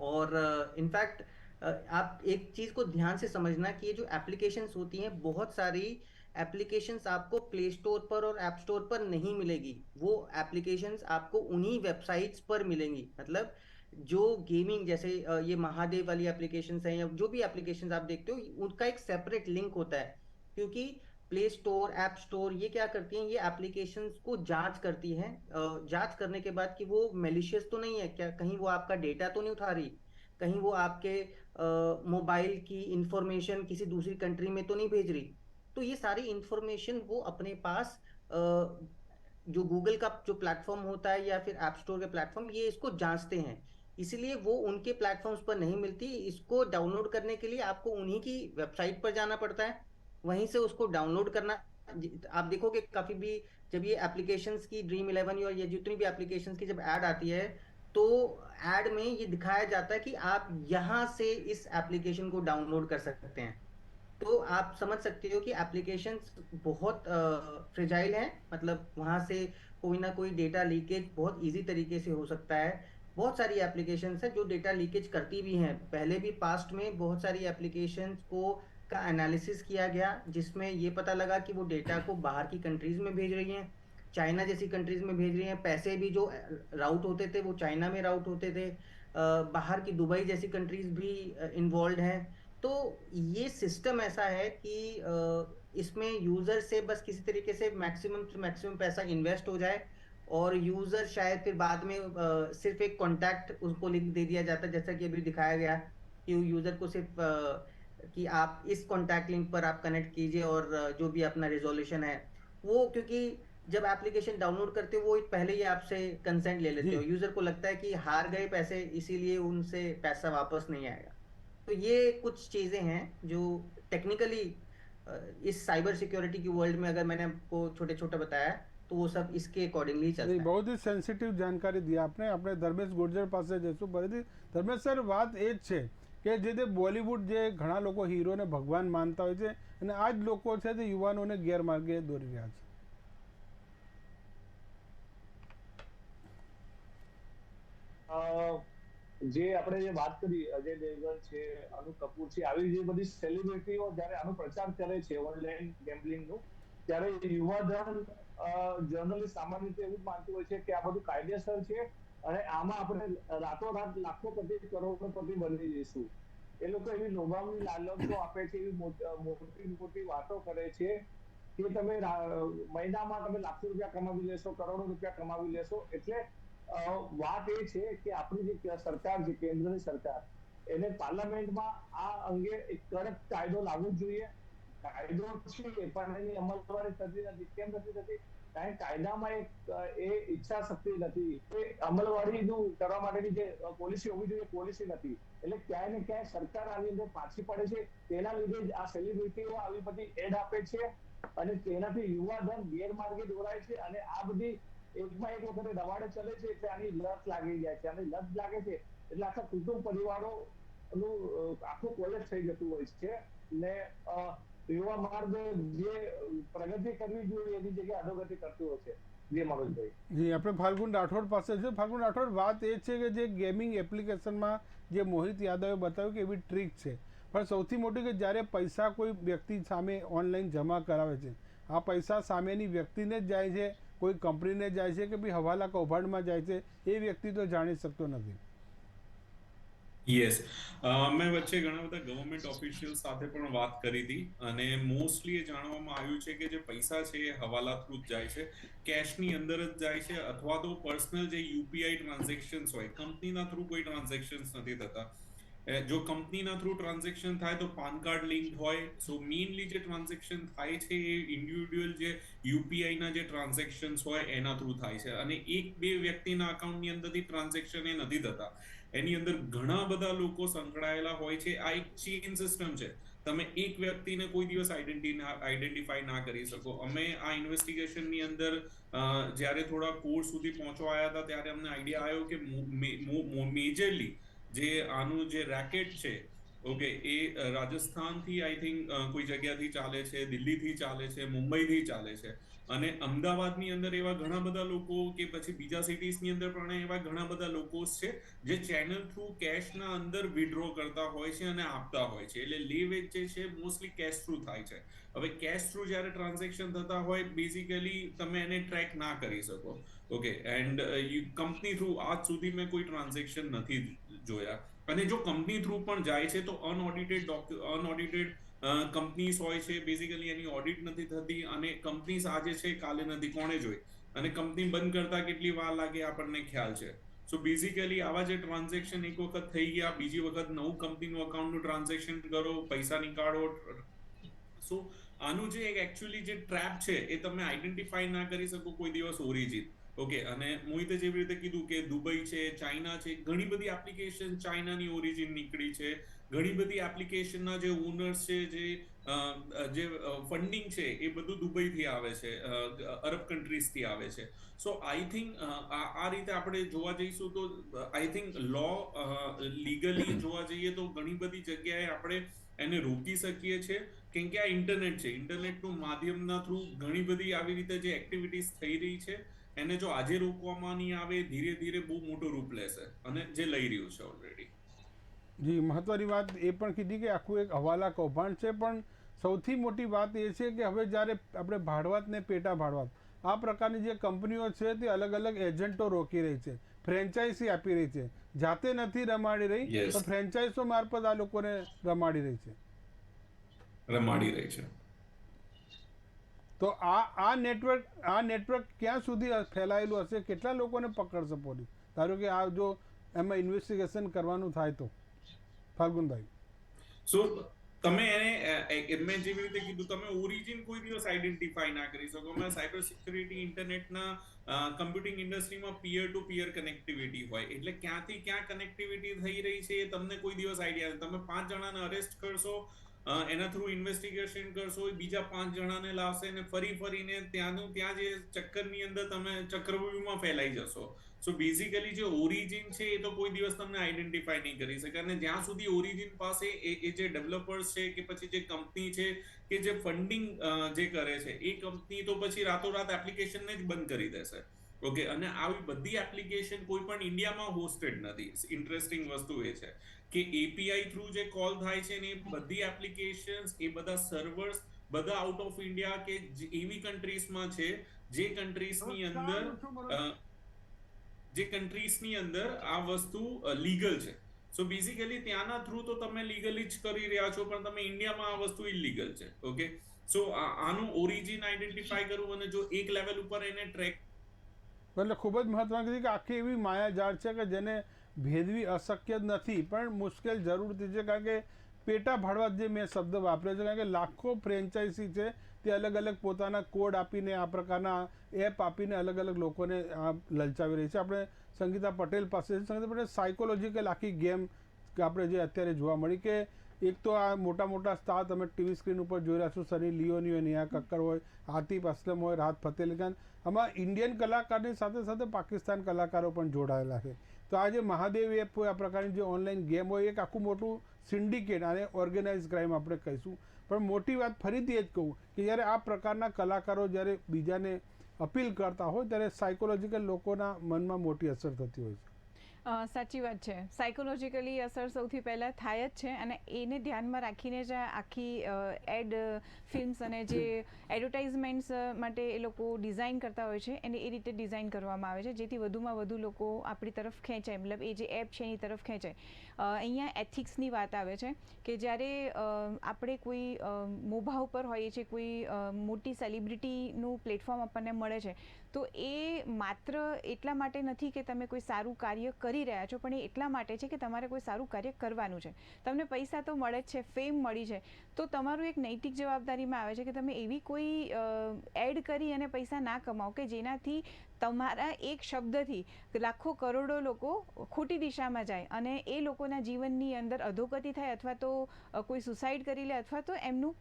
और इनफैक्ट आप एक चीज़ को ध्यान से समझना कि ये जो एप्लीकेशंस होती हैं, बहुत सारी एप्लीकेशंस आपको प्ले स्टोर पर और ऐप स्टोर पर नहीं मिलेगी. वो एप्लीकेशंस आपको उन्हीं वेबसाइट्स पर मिलेंगी. मतलब जो गेमिंग जैसे ये महादेव वाली एप्लीकेशंस हैं या जो भी एप्लीकेशंस आप देखते हो, उनका एक सेपरेट लिंक होता है, क्योंकि प्ले स्टोर, ऐप स्टोर ये क्या करती हैं, ये एप्लीकेशंस को जांच करती हैं. जांच करने के बाद कि वो मैलिशियस तो नहीं है, क्या कहीं वो आपका डेटा तो नहीं उठा रही, कहीं वो आपके मोबाइल की इंफॉर्मेशन किसी दूसरी कंट्री में तो नहीं भेज रही. तो ये सारी इंफॉर्मेशन वो अपने पास जो गूगल का जो प्लेटफॉर्म होता है या फिर ऐप स्टोर के प्लेटफॉर्म, ये इसको जांचते हैं. इसलिए वो उनके प्लेटफॉर्म्स पर नहीं मिलती. इसको डाउनलोड करने के लिए आपको उन्हीं की वेबसाइट पर जाना पड़ता है, वहीं से उसको डाउनलोड करना. आप देखोगे काफ़ी भी जब ये एप्लीकेशंस की Dream11 और ये जितनी भी एप्लीकेशंस की जब ऐड आती है, तो ऐड में ये दिखाया जाता है कि आप यहाँ से इस एप्लीकेशन को डाउनलोड कर सकते हैं. तो आप समझ सकते हो कि एप्लीकेशंस बहुत फ्रेजाइल हैं, मतलब वहाँ से कोई ना कोई डेटा लीकेज बहुत इजी तरीके से हो सकता है. बहुत सारी एप्लीकेशंस हैं जो डेटा लीकेज करती भी हैं. पहले भी पास्ट में बहुत सारी एप्लीकेशंस का एनालिसिस किया गया जिसमें ये पता लगा कि वो डेटा को बाहर की कंट्रीज में भेज रही हैं, चाइना जैसी कंट्रीज में भेज रही हैं. पैसे भी जो राउट होते थे वो चाइना में राउट होते थे. बाहर की दुबई जैसी कंट्रीज भी इन्वॉल्व हैं. तो ये सिस्टम ऐसा है कि इसमें यूज़र से बस किसी तरीके से मैक्सिमम से मैक्सिमम पैसा इन्वेस्ट हो जाए और यूज़र शायद फिर बाद में सिर्फ एक कॉन्टैक्ट उसको लिंक दे दिया जाता है, जैसा कि अभी दिखाया गया कि यूज़र को सिर्फ कि आप इस कॉन्टैक्ट लिंक पर आप कनेक्ट कीजिए और जो भी अपना रिजोल्यूशन है वो, क्योंकि जब एप्लीकेशन डाउनलोड करते हो वो पहले ही आपसे कंसेंट ले लेते हो. यूज़र को लगता है कि हार गए पैसे, इसीलिए उनसे पैसा वापस नहीं आएगा. तो ये कुछ चीज़ें हैं जो टेक्निकली इस साइबर सिक्योरिटी की वर्ल्ड में अगर मैंने आपको छोटे छोटे बताया तो वो सब इसके अकॉर्डिंगली चलता है. बहुत ही सेंसिटिव जानकारी दी आपने. આપણે ધર્મેશ ગુર્જર પાસે જઈશું ફરીથી. ધર્મેશ સર, વાત એ જ છે કે જે બોલિવૂડ જે ઘણા લોકો હીરોને ભગવાન માનતા હોય છે અને આ જ લોકો છે તે યુવાનોને ગેરમાર્ગે દોરી રહ્યા છે. જે આપણે જે વાત કરી અજય દેવગન છે, અનુ કપૂર છે, આવી જે બધી સેલિબ્રિટીઓ જ્યારે આનો પ્રચાર કરે છે ઓનલાઈન ગેમ્બલિંગનું, ત્યારે યુવાધન જનરલી સામાન્ય રીતે એવું જ માનતું હોય છે કે આ બધું કાયદેસર છે અને આમાં આપણે રાતોરાત લાખોપતિ કરોડોપતિ બની જઈશું. એ લોકો એવી લોભામણી લાલચો આપે છે, એવી મોટી મોટી વાતો કરે છે કે તમે મહિનામાં તમે લાખો રૂપિયા કમાવી લેશો, કરોડો રૂપિયા કમાવી લેશો. એટલે વાત એ છે કે આપણી જે સરકાર છે, કેન્દ્રની સરકાર, એને પાર્લામેન્ટમાં આ અંગે એક કડક કાયદો લાવવો જોઈએ. કાયદો છે પણ એની અમલવારી થતી નથી. કેમ નથી થતી? કારણ કે કાયદામાં એ ઈચ્છા શક્તિ નથી, એ અમલવારીનું કરવા માટેની જે પોલિસી હોવી જોઈએ પોલિસી નથી. એટલે ક્યાંય ને ક્યાંય સરકાર આની અંદર પાછી પડે છે. તેના લીધે જ આ સેલિબ્રિટીઓ આવી બધી એડ આપે છે અને તેનાથી યુવાધન ગેરમાર્ગે દોરાય છે અને આ બધી એકમાં એક વખતે દવાડે ચલે છે એટલે આની લત લાગી જાય છે. આની લત લાગે છે એટલે આખા કુટુંબ પરિવારો નું આખું કોલેજ થઈ જતું હોય છે ને યુવા માર્ગ જે પ્રગતિ કરવી જોઈએ એની જગ્યાએ અધોગતિ કરતું હોય છે. જી મનોજભાઈ. જી, આપણે ફાલ્ગુન રાઠોડ પાસે છે. ફાલ્ગુન રાઠોડ, વાત એ છે કે જે ગેમિંગ એપ્લિકેશનમાં જે મોહિત યાદવે બતાવ્યું કે એવી ટ્રીક છે, પણ સૌથી મોટી કે જ્યારે પૈસા કોઈ વ્યક્તિ સામે ઓનલાઈન જમા કરાવે છે, આ પૈસા સામેની વ્યક્તિને જ જાય છે, કોઈ કંપનીને જાય છે કે ભાઈ હવાલા કૌભાંડમાં જાય છે, એ વ્યક્તિ તો જાણી શકતો નથી. યસ, મેં વચ્ચે ઘણા બધા ગવર્મેન્ટ ઓફિશિયલ સાથે પણ વાત કરી હતી અને મોસ્ટલી એ જાણવામાં આવ્યું છે કે જે પૈસા છે એ હવાલા થ્રુ જ જાય છે, કેશની અંદર જ જાય છે, અથવા તો પર્સનલ જે યુપીઆઈ ટ્રાન્ઝેક્શન્સ હોય, કંપનીના થ્રુ કોઈ ટ્રાન્ઝેક્શન્સ નથી થતા. જો કંપનીના થ્રુ ટ્રાન્ઝેક્શન થાય તો પાન કાર્ડ લિંક હોય. સો મેઇનલી જે ટ્રાન્ઝેક્શન થાય છે એ ઇન્ડિવિડ્યુઅલ જે યુપીઆઈના જે ટ્રાન્ઝેક્શન્સ હોય એના થ્રુ થાય છે અને એક બે વ્યક્તિના અકાઉન્ટની અંદરથી ટ્રાન્ઝેક્શન એ નથી થતા. એની અંદર ઘણા બધા લોકો સંકળાયેલા હોય છે. આ એક ચેઇન સિસ્ટમ છે. તમે એક વ્યક્તિને કોઈ દિવસ આઈડેન્ટિફાઈ ના કરી શકો. અમે આ ઇન્વેસ્ટિગેશનની અંદર જ્યારે થોડા કોર સુધી પહોંચવા આવ્યા હતા ત્યારે અમને આઈડિયા આવ્યો કે મેજરલી જે આનું જે રેકેટ છે, ઓકે, એ રાજસ્થાનથી આઈ થિંક કોઈ જગ્યાથી ચાલે છે, દિલ્હીથી ચાલે છે, મુંબઈથી ચાલે છે અને અમદાવાદની અંદર એવા ઘણા બધા લોકો કે પછી બીજા સિટીઝની અંદર પણ એવા ઘણા બધા લોકો છે જે ચેનલ થ્રુ કેશના અંદર વિડ્રો કરતા હોય છે અને આપતા હોય છે. એટલે લે વેચ જે છે મોસ્ટલી કેશ થ્રુ થાય છે. હવે કેશ થ્રુ જ્યારે ટ્રાન્ઝેક્શન થતા હોય, બેઝિકલી તમે એને ટ્રેક ના કરી શકો. ઓકે, એન્ડ કંપની થ્રુ આજ સુધી મેં કોઈ ટ્રાન્ઝેક્શન નથી જોયા. અને જો કંપની થ્રુ પણ જાય છે તો અનઓડિટેડ કંપનીઝ હોય છે. બેઝિકલી એની ઓડિટ નથી થતી અને કંપનીઝ આજે છે કાલે નથી, કોણે જોઈ, અને કંપની બંધ કરતા કેટલી વાર લાગે આપણને ખ્યાલ છે. સો બેઝિકલી આવા જે ટ્રાન્ઝેક્શન એક વખત થઈ ગયા, બીજી વખત નવું કંપનીનું અકાઉન્ટનું ટ્રાન્ઝેક્શન કરો, પૈસા નીકાળો. સો આનું જે એક એકચ્યુઅલી જે ટ્રેપ છે એ તમે આઈડેન્ટિફાઈ ના કરી શકો કોઈ દિવસ ઓરિજિન. ઓકે, અને મોહિતે જેવી રીતે કીધું કે દુબઈ છે, ચાઇના છે, ઘણી બધી એપ્લિકેશન ચાઇનાની ઓરિજિન નીકળી છે. ઘણી બધી એપ્લિકેશનના જે ઓનર્સ છે, જે ફંડિંગ છે એ બધું દુબઈથી આવે છે, અરબ કન્ટ્રીઝથી આવે છે. સો આઈ થિંક આ રીતે આપણે જોવા જઈશું તો આઈ થિંક લીગલી જોવા જઈએ તો ઘણી બધી જગ્યાએ આપણે એને રોકી શકીએ છીએ. કેમ કે આ ઇન્ટરનેટ છે, ઇન્ટરનેટનું માધ્યમના થ્રુ ઘણી બધી આવી રીતે જે એક્ટિવિટીઝ થઈ રહી છે એને જો આજે રોકવામાં નહીં આવે, ધીરે ધીરે બહુ મોટું રૂપ લેશે અને જે લઈ રહ્યું છે ઓલરેડી. જી, મહત્વની વાત એ પણ કીધી કે આખું એક હવાલા કૌભાંડ છે, પણ સૌથી મોટી વાત એ છે કે હવે જ્યારે આપણે ભાડવાત ને પેટા ભાડવાત આ પ્રકારની જે કંપનીઓ છે તે અલગ અલગ એજન્ટો રોકી રહી છે, ફ્રેન્ચાઇઝી આપી રહી છે, જાતે નથી રમાડી રહી તો ફ્રેન્ચાઇઝો મારફત આ લોકોને રમાડી રહી છે. તો આ નેટવર્ક ક્યાં સુધી ફેલાયેલું હશે, કેટલા લોકોને પકડશે પોલીસ? ધારો કે આ જો એમાં ઇન્વેસ્ટિગેશન કરવાનું થાય તો ફાલ્ગુનભાઈ. સો તમે એને મેં જેવી રીતે કીધું, તમે ઓરિજિન કોઈ દિવસ આઈડેન્ટિફાઈ ના કરી શકો. મેં સાયબર સિક્યુરિટી ઇન્ટરનેટના કમ્પ્યુટિંગ ઇન્ડસ્ટ્રીમાં પિયર ટુ પિયર કનેક્ટિવિટી હોય, એટલે ક્યાંથી ક્યાં કનેક્ટિવિટી થઈ રહી છે એ તમને કોઈ દિવસ આઈડિયા નથી. તમે 5 જણાને અરેસ્ટ કરશો, એના થ્રુ ઇન્વેસ્ટિગેશન કરશો, બીજા 5 જણાને લાવશે અને ફરીને ત્યાં જે ચક્કરની અંદર તમે ચક્રવ્યૂહમાં ફેલાઈ જશો. સો બેઝિકલી જે ઓરિજિન છે એ તો કોઈ દિવસ તમને આઈડેન્ટિફાઈ નહીં કરી શકે. અને જ્યાં સુધી ઓરિજિન પાસે એ જે ડેવલપર્સ છે કે પછી જે કંપની છે કે જે ફંડિંગ જે કરે છે એ કંપની તો પછી રાતોરાત એપ્લિકેશનને જ બંધ કરી દેશે. ઓકે, અને આવી બધી એપ્લિકેશન કોઈ પણ ઇન્ડિયામાં હોસ્ટેડ નથી. ઇન્ટરેસ્ટિંગ વસ્તુ એ છે કે એપીઆઈ થ્રુ જે કોલ થાય છે ને એ બધી એપ્લિકેશન્સ, એ બધા સર્વર્સ બધા આઉટ ઓફ ઇન્ડિયા કે એવી કન્ટ્રીઝમાં છે જે કન્ટ્રીઝની અંદર આ વસ્તુ લીગલ છે. સો બેઝિકલી ત્યાંના થ્રુ તો તમે લીગલી જ કરી રહ્યા છો, પણ તમે ઇન્ડિયામાં આ વસ્તુ ઇલીગલ છે. ઓકે, સો આનું ઓરિજિન આઈડેન્ટિફાઈ કરવું અને જો એક લેવલ ઉપર એને ટ્રેક, એટલે ખૂબ જ મહત્વનું કીધું કે આખી એવી માયાજાળ છે કે જેને ભેદવી અશક્ય જ નથી પણ મુશ્કેલ જરૂરથી છે. કારણ કે પેટા ભાડવા જે મેં શબ્દ વાપર્યો છે, કારણ કે લાખો ફ્રેન્ચાઇઝી છે તે અલગ અલગ પોતાના કોડ આપીને આ પ્રકારના એપ આપીને અલગ અલગ લોકોને લલચાવી રહી છે. આપણે સંગીતા પટેલ પાસે સંગીતા પટેલ, સાયકોલોજીકલ આખી ગેમ કે આપણે જે અત્યારે જોવા મળી કે એક તો આ મોટા મોટા સ્ટાર તમે ટીવી સ્ક્રીન ઉપર જોઈ રહ્યા છો, સની લિયોની હોય, નેહા કક્કર હોય, આતિફ અસલમ હોય, રાહત ફતેહ ખાન, આમાં ઇન્ડિયન કલાકારની સાથે સાથે પાકિસ્તાન કલાકારો પણ જોડાયેલા છે. તો આ જે મહાદેવ એપ હોય, આ પ્રકારની જે ઓનલાઈન ગેમ હોય, એક આખું મોટું સિન્ડિકેટ અને ઓર્ગેનાઇઝ ક્રાઇમ આપણે કહીશું. પણ મોટી વાત ફરીથી એ જ કહું કે જ્યારે આ પ્રકારના કલાકારો જ્યારે બીજાને અપીલ કરતા હોય ત્યારે સાયકોલોજીકલ લોકોના મનમાં મોટી અસર થતી હોય છે. સાચી વાત છે. સાયકોલોજીકલી અસર સૌથી પહેલાં થાય જ છે અને એને ધ્યાનમાં રાખીને જ આખી એડ ફિલ્મ્સ અને જે એડવર્ટાઇઝમેન્ટ્સ માટે એ લોકો ડિઝાઇન કરતા હોય છે એને એ રીતે ડિઝાઇન કરવામાં આવે છે જેથી વધુમાં વધુ લોકો આપણી તરફ ખેંચાય, મતલબ એ જે એપ છે એની તરફ ખેંચાય. અહીંયા એથિક્સની વાત આવે છે કે જ્યારે આપણે કોઈ મોભા ઉપર હોઈએ છીએ, કોઈ મોટી સેલિબ્રિટીનું પ્લેટફોર્મ આપણને મળે છે, તો એ માત્ર એટલા માટે નથી કે તમે કોઈ સારું કાર્ય કરી રહ્યા છો, પણ એ એટલા માટે છે કે તમારે કોઈ સારું કાર્ય કરવાનું છે. તમને પૈસા તો મળે જ છે, ફેમ મળી છે, તો તમારું એક નૈતિક જવાબદારીમાં આવે છે કે તમે એવી કોઈ એડ કરી અને પૈસા ના કમાઓ કે જેનાથી તમારા એક શબ્દથી લાખો કરોડો લોકો ખોટી દિશામાં જાય અને એ લોકોના જીવનની અંદર અધોગતિ થાય અથવા તો કોઈ સુસાઇડ કરી લે અથવા તો એમનું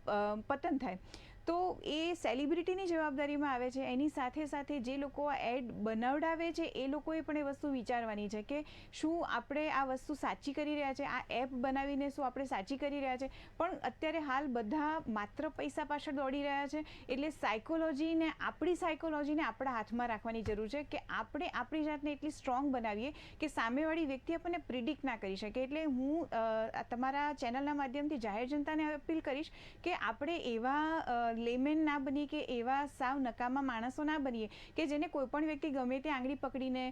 પતન થાય. તો એ સેલિબ્રિટીની જવાબદારીમાં આવે છે. એની સાથે સાથે જે લોકો આ એડ બનાવડાવે છે એ લોકોએ પણ એ વસ્તુ વિચારવાની છે કે શું આપણે આ વસ્તુ સાચી કરી રહ્યા છે, આ એપ બનાવીને શું આપણે સાચી કરી રહ્યા છે. પણ અત્યારે હાલ બધા માત્ર પૈસા પાછળ દોડી રહ્યા છે, એટલે સાયકોલોજીને આપણા હાથમાં રાખવાની જરૂર છે કે આપણે આપણી જાતને એટલી સ્ટ્રોંગ બનાવીએ કે સામેવાળી વ્યક્તિ આપણને પ્રિડિક્ટ ના કરી શકે. એટલે હું તમારા ચેનલના માધ્યમથી જાહેર જનતાને અપીલ કરીશ કે આપણે એવા લેમેન ના બનીએ કે એવા સાવ નકામા માણસો ના બનીએ કે જેને કોઈ પણ વ્યક્તિ ગમે તે આંગળી પકડીને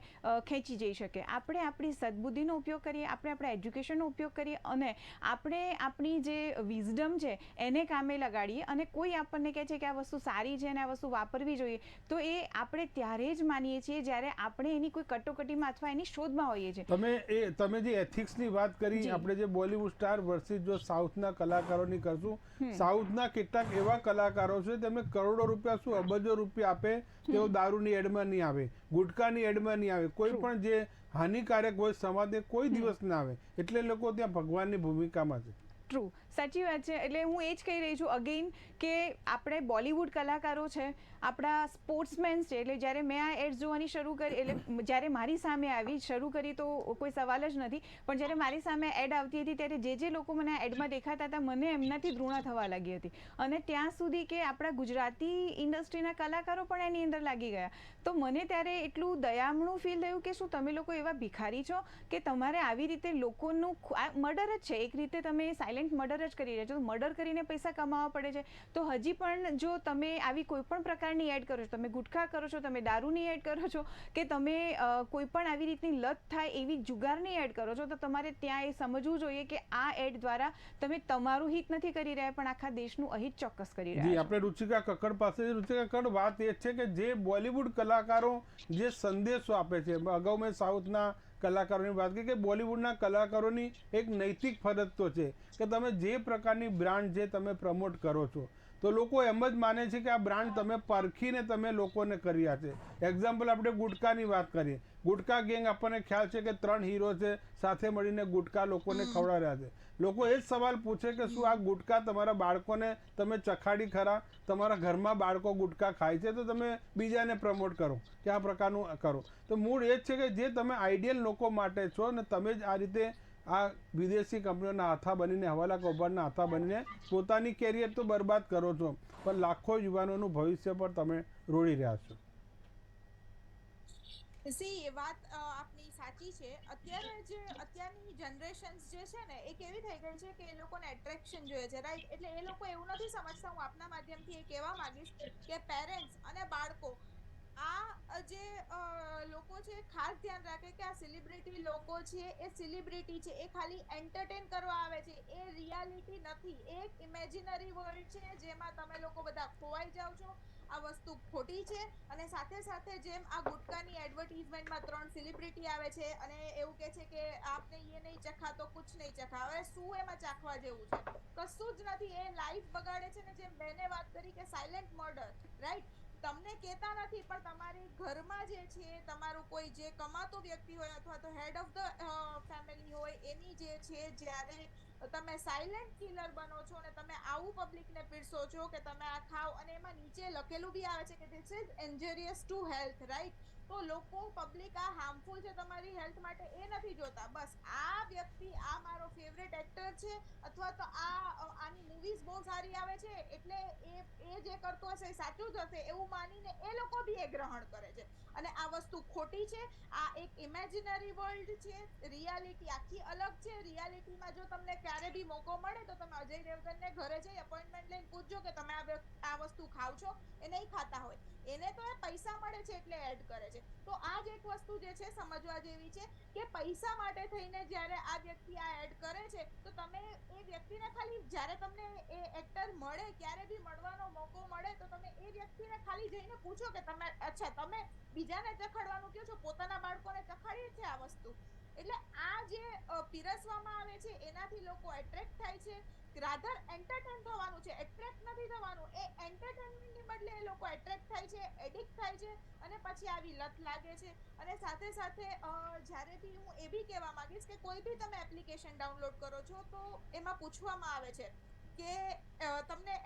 ખેંચી જઈ શકે. આપણે આપણી સદબુદ્ધિનો ઉપયોગ કરીએ, આપણે આપણા એજ્યુકેશનનો ઉપયોગ કરીએ અને આપણે આપણી જે વિઝડમ છે એને કામે લગાડીએ. અને કોઈ આપણને કહે છે કે આ વસ્તુ સારી છે અને આ વસ્તુ વાપરવી જોઈએ, તો એ આપણે ત્યારે જ માનીએ છીએ જ્યારે આપણે એની કોઈ કટોકટીમાં અથવા એની શોધમાં હોઈએ છીએ. તમે જે એથિક્સની વાત કરી, આપણે જે બોલિવૂડ સ્ટાર વર્સિસ જો સાઉથના કલાકારોની કરશું, સાઉથના કેટલાક એવા કલાકારો છે તેમને કરોડો રૂપિયા શું અબજો રૂપિયા આપે, તેઓ દારૂની એડમાં નહીં આવે, ગુટકાની એડમાં નહીં આવે, કોઈ પણ જે હાનિકારક હોય સમાજને કોઈ દિવસ ના આવે. એટલે લોકો ત્યાં ભગવાનની ભૂમિકામાં છે. ટ્રુ, સાચી વાત છે. એટલે હું એ જ કહી રહી છું અગેઇન કે આપણે બોલિવૂડ કલાકારો છે, આપણા સ્પોર્ટ્સમેન્સ છે. એટલે જ્યારે મેં આ એડ્સ જોવાની શરૂ કરી, એટલે જ્યારે મારી સામે આવી શરૂ કરી તો કોઈ સવાલ જ નથી, પણ જ્યારે મારી સામે એડ આવતી હતી ત્યારે જે લોકો મને આ એડમાં દેખાતા હતા મને એમનાથી ઘૃણા થવા લાગી હતી. અને ત્યાં સુધી કે આપણા ગુજરાતી ઇન્ડસ્ટ્રીના કલાકારો પણ એની અંદર લાગી ગયા. તો મને ત્યારે એટલું દયામણું ફીલ થયું કે શું તમે લોકો એવા ભિખારી છો કે તમારે આવી રીતે લોકોનું મર્ડર જ છે, એક રીતે તમે સાયલેન્ટ મર્ડર જ કરી રહ્યા છો. મર્ડર કરીને પૈસા કમાવા પડે છે. તો હજી પણ જો તમે આવી કોઈ પણ પ્રકારની એડ કરો છો, તમે ગુટખા કરો છો, તમે દારૂની એડ કરો છો કે તમે કોઈ પણ આવી રીતની લત થાય એવી જુગારની એડ કરો છો, તો તમારે ત્યાં એ સમજવું જોઈએ કે આ એડ દ્વારા તમે તમારું હિત નથી કરી રહ્યા પણ આખા દેશનું અહિત ચોક્કસ કરી રહ્યા છો. આપણે રુચિકા કક્કડ પાસે, રુચિકા કક્કડ, વાત એ છે કે જે બોલિવૂડ કલાકારો જે સંદેશો આપે છે, અગાઉ મેં સાઉથના કલાકારોની વાત કરી કે બોલિવૂડના કલાકારોની એક નૈતિક ફરજ તો છે કે તમે જે પ્રકારની બ્રાન્ડ જે તમે પ્રમોટ કરો છો તો લોકો એમ જ માને છે કે આ બ્રાન્ડ તમે પરખીને તમે લોકોને કર્યા છે. એક્ઝામ્પલ આપણે ગુટકાની વાત કરીએ, ગુટકા ગેંગ આપણને ખ્યાલ છે કે 3 હીરો છે, સાથે મળીને ગુટકા લોકોને ખવડાવ્યા છે. લોકો એ જ સવાલ પૂછે કે શું આ ગુટકા તમારા બાળકોને તમે ચખાડી ખરા? તમારા ઘરમાં બાળકો ગુટકા ખાય છે તો તમે બીજાને પ્રમોટ કરો કે આ પ્રકારનું કરો. તો મૂળ એ જ છે કે જે તમે આઈડિયલ લોકો માટે છો ને તમે જ આ રીતે આ વિદેશી કંપનીઓના હાથા બનીને, હવાલા કૌભાંડના હાથા બનીને પોતાની કેરિયર તો બરબાદ કરો છો, પણ લાખો યુવાનોનું ભવિષ્ય પર તમે રોડી રહ્યા છો. સી વાત આપની સાચી છે. અત્યારની જનરેશન્સ જે છે ને એ કેવી થઈ ગઈ છે કે એ લોકોને એટ્રેક્શન જોઈએ છે, રાઈટ? એટલે એ લોકો એવું નથી સમજતા. હું આપના માધ્યમથી એ કહેવા માંગીશ કે પેરેન્ટ્સ અને બાળકો આ જે લોકો છે ખાસ ધ્યાન રાખે કે આ સેલિબ્રિટી લોકો છે એ સેલિબ્રિટી છે, એ ખાલી એન્ટરટેન કરવા આવે છે, એ રિયાલિટી નથી. એ એક ઇમેજિનરી વર્લ્ડ છે જેમાં તમે લોકો બધા ખોવાઈ જાઓ છો. આ વસ્તુ ખોટી છે. અને સાથે સાથે જેમ આ ગુટકાની એડવર્ટીઝમેન્ટમાં 3 સેલિબ્રિટી આવે છે અને એવું કહે છે કે આપને ये नहीं चखा तो कुछ नहीं चखा. હવે શું એમાં ચાખવા જેવું છે? કશું જ નથી. એ લાઈફ બગાડે છે ને, જેમ બેને વાત કરી કે સાયલેન્ટ મર્ડર, રાઈટ? તમને કહેતા નથી પણ તમારી ઘરમાં જે છે તમારું કોઈ જે કમાતો વ્યક્તિ હોય અથવા તો હેડ ઓફ ધ ફેમિલી હોય એની જે છે, જ્યારે તમે સાયલેન્ટ કિલર બનો છો ને તમે આવું પબ્લિકને પીરસો છો કે તમે આ ખાઓ, અને એમાં નીચે લખેલું બી આવે છે કે this is injurious to health, right? તો લોકો પબ્લિક આ હાર્મફુલ છે તમારી હેલ્થ માટે એ નથી જોતા. બસ આ વ્યક્તિ આ મારો ફેવરેટ એક્ટર છે અથવા તો આની મૂવીઝ બહુ સારી આવે છે એટલે એ જે કરતો હશે એ સાચું જ હશે એવું માનીને એ લોકો બી એ ગ્રહણ કરે છે. અને આ વસ્તુ ખોટી છે. આ એક ઇમેજિનરી વર્લ્ડ છે. રિયાલિટી આખી અલગ છે. રિયાલિટીમાં જો તમને ક્યારે બી મોકો મળે તો તમે અજય દેવગનને ઘરે જઈ અપોઇન્ટમેન્ટ લઈને પૂછજો કે તમે આ વસ્તુ ખાવ છો. એ નહીં ખાતા હોય. એને તો એ પૈસા મળે છે એટલે એડ કરે છે. તો આ જ એક વસ્તુ જે છે સમજવા જેવી છે કે પૈસા માટે થઈને જ્યારે આ વ્યક્તિ આ એડ કરે છે તો તમે એ વ્યક્તિને ખાલી જ્યારે તમને એ એક્ટર મળે, ક્યારે બી મળવાનો મોકો મળે તો તમે એ વ્યક્તિને ખાલી જઈને પૂછો કે તમે અચ્છા તમે બીજાને ચખાડવાનું કહો છો, પોતાના બાળકોને ચખાડીએ છે આ વસ્તુ. એટલે આ જે પીરસવામાં આવે છે એનાથી લોકો એટ્રેક્ટ થાય છે. રાધર એન્ટરટેન થવાનું છે, એટ્રેક્ટ નથી થવાનું. એ એન્ટરટેનમેન્ટની બદલે એ લોકો એટ્રેક્ટ થાય છે, એડિક્ટ થાય છે અને પછી આવી લત લાગે છે. અને સાથે સાથે જ્યારે બી હું એ બી કહેવા માંગીશ કે કોઈ બી તમે એપ્લિકેશન ડાઉનલોડ કરો છો તો એમાં પૂછવામાં આવે છે કે તમને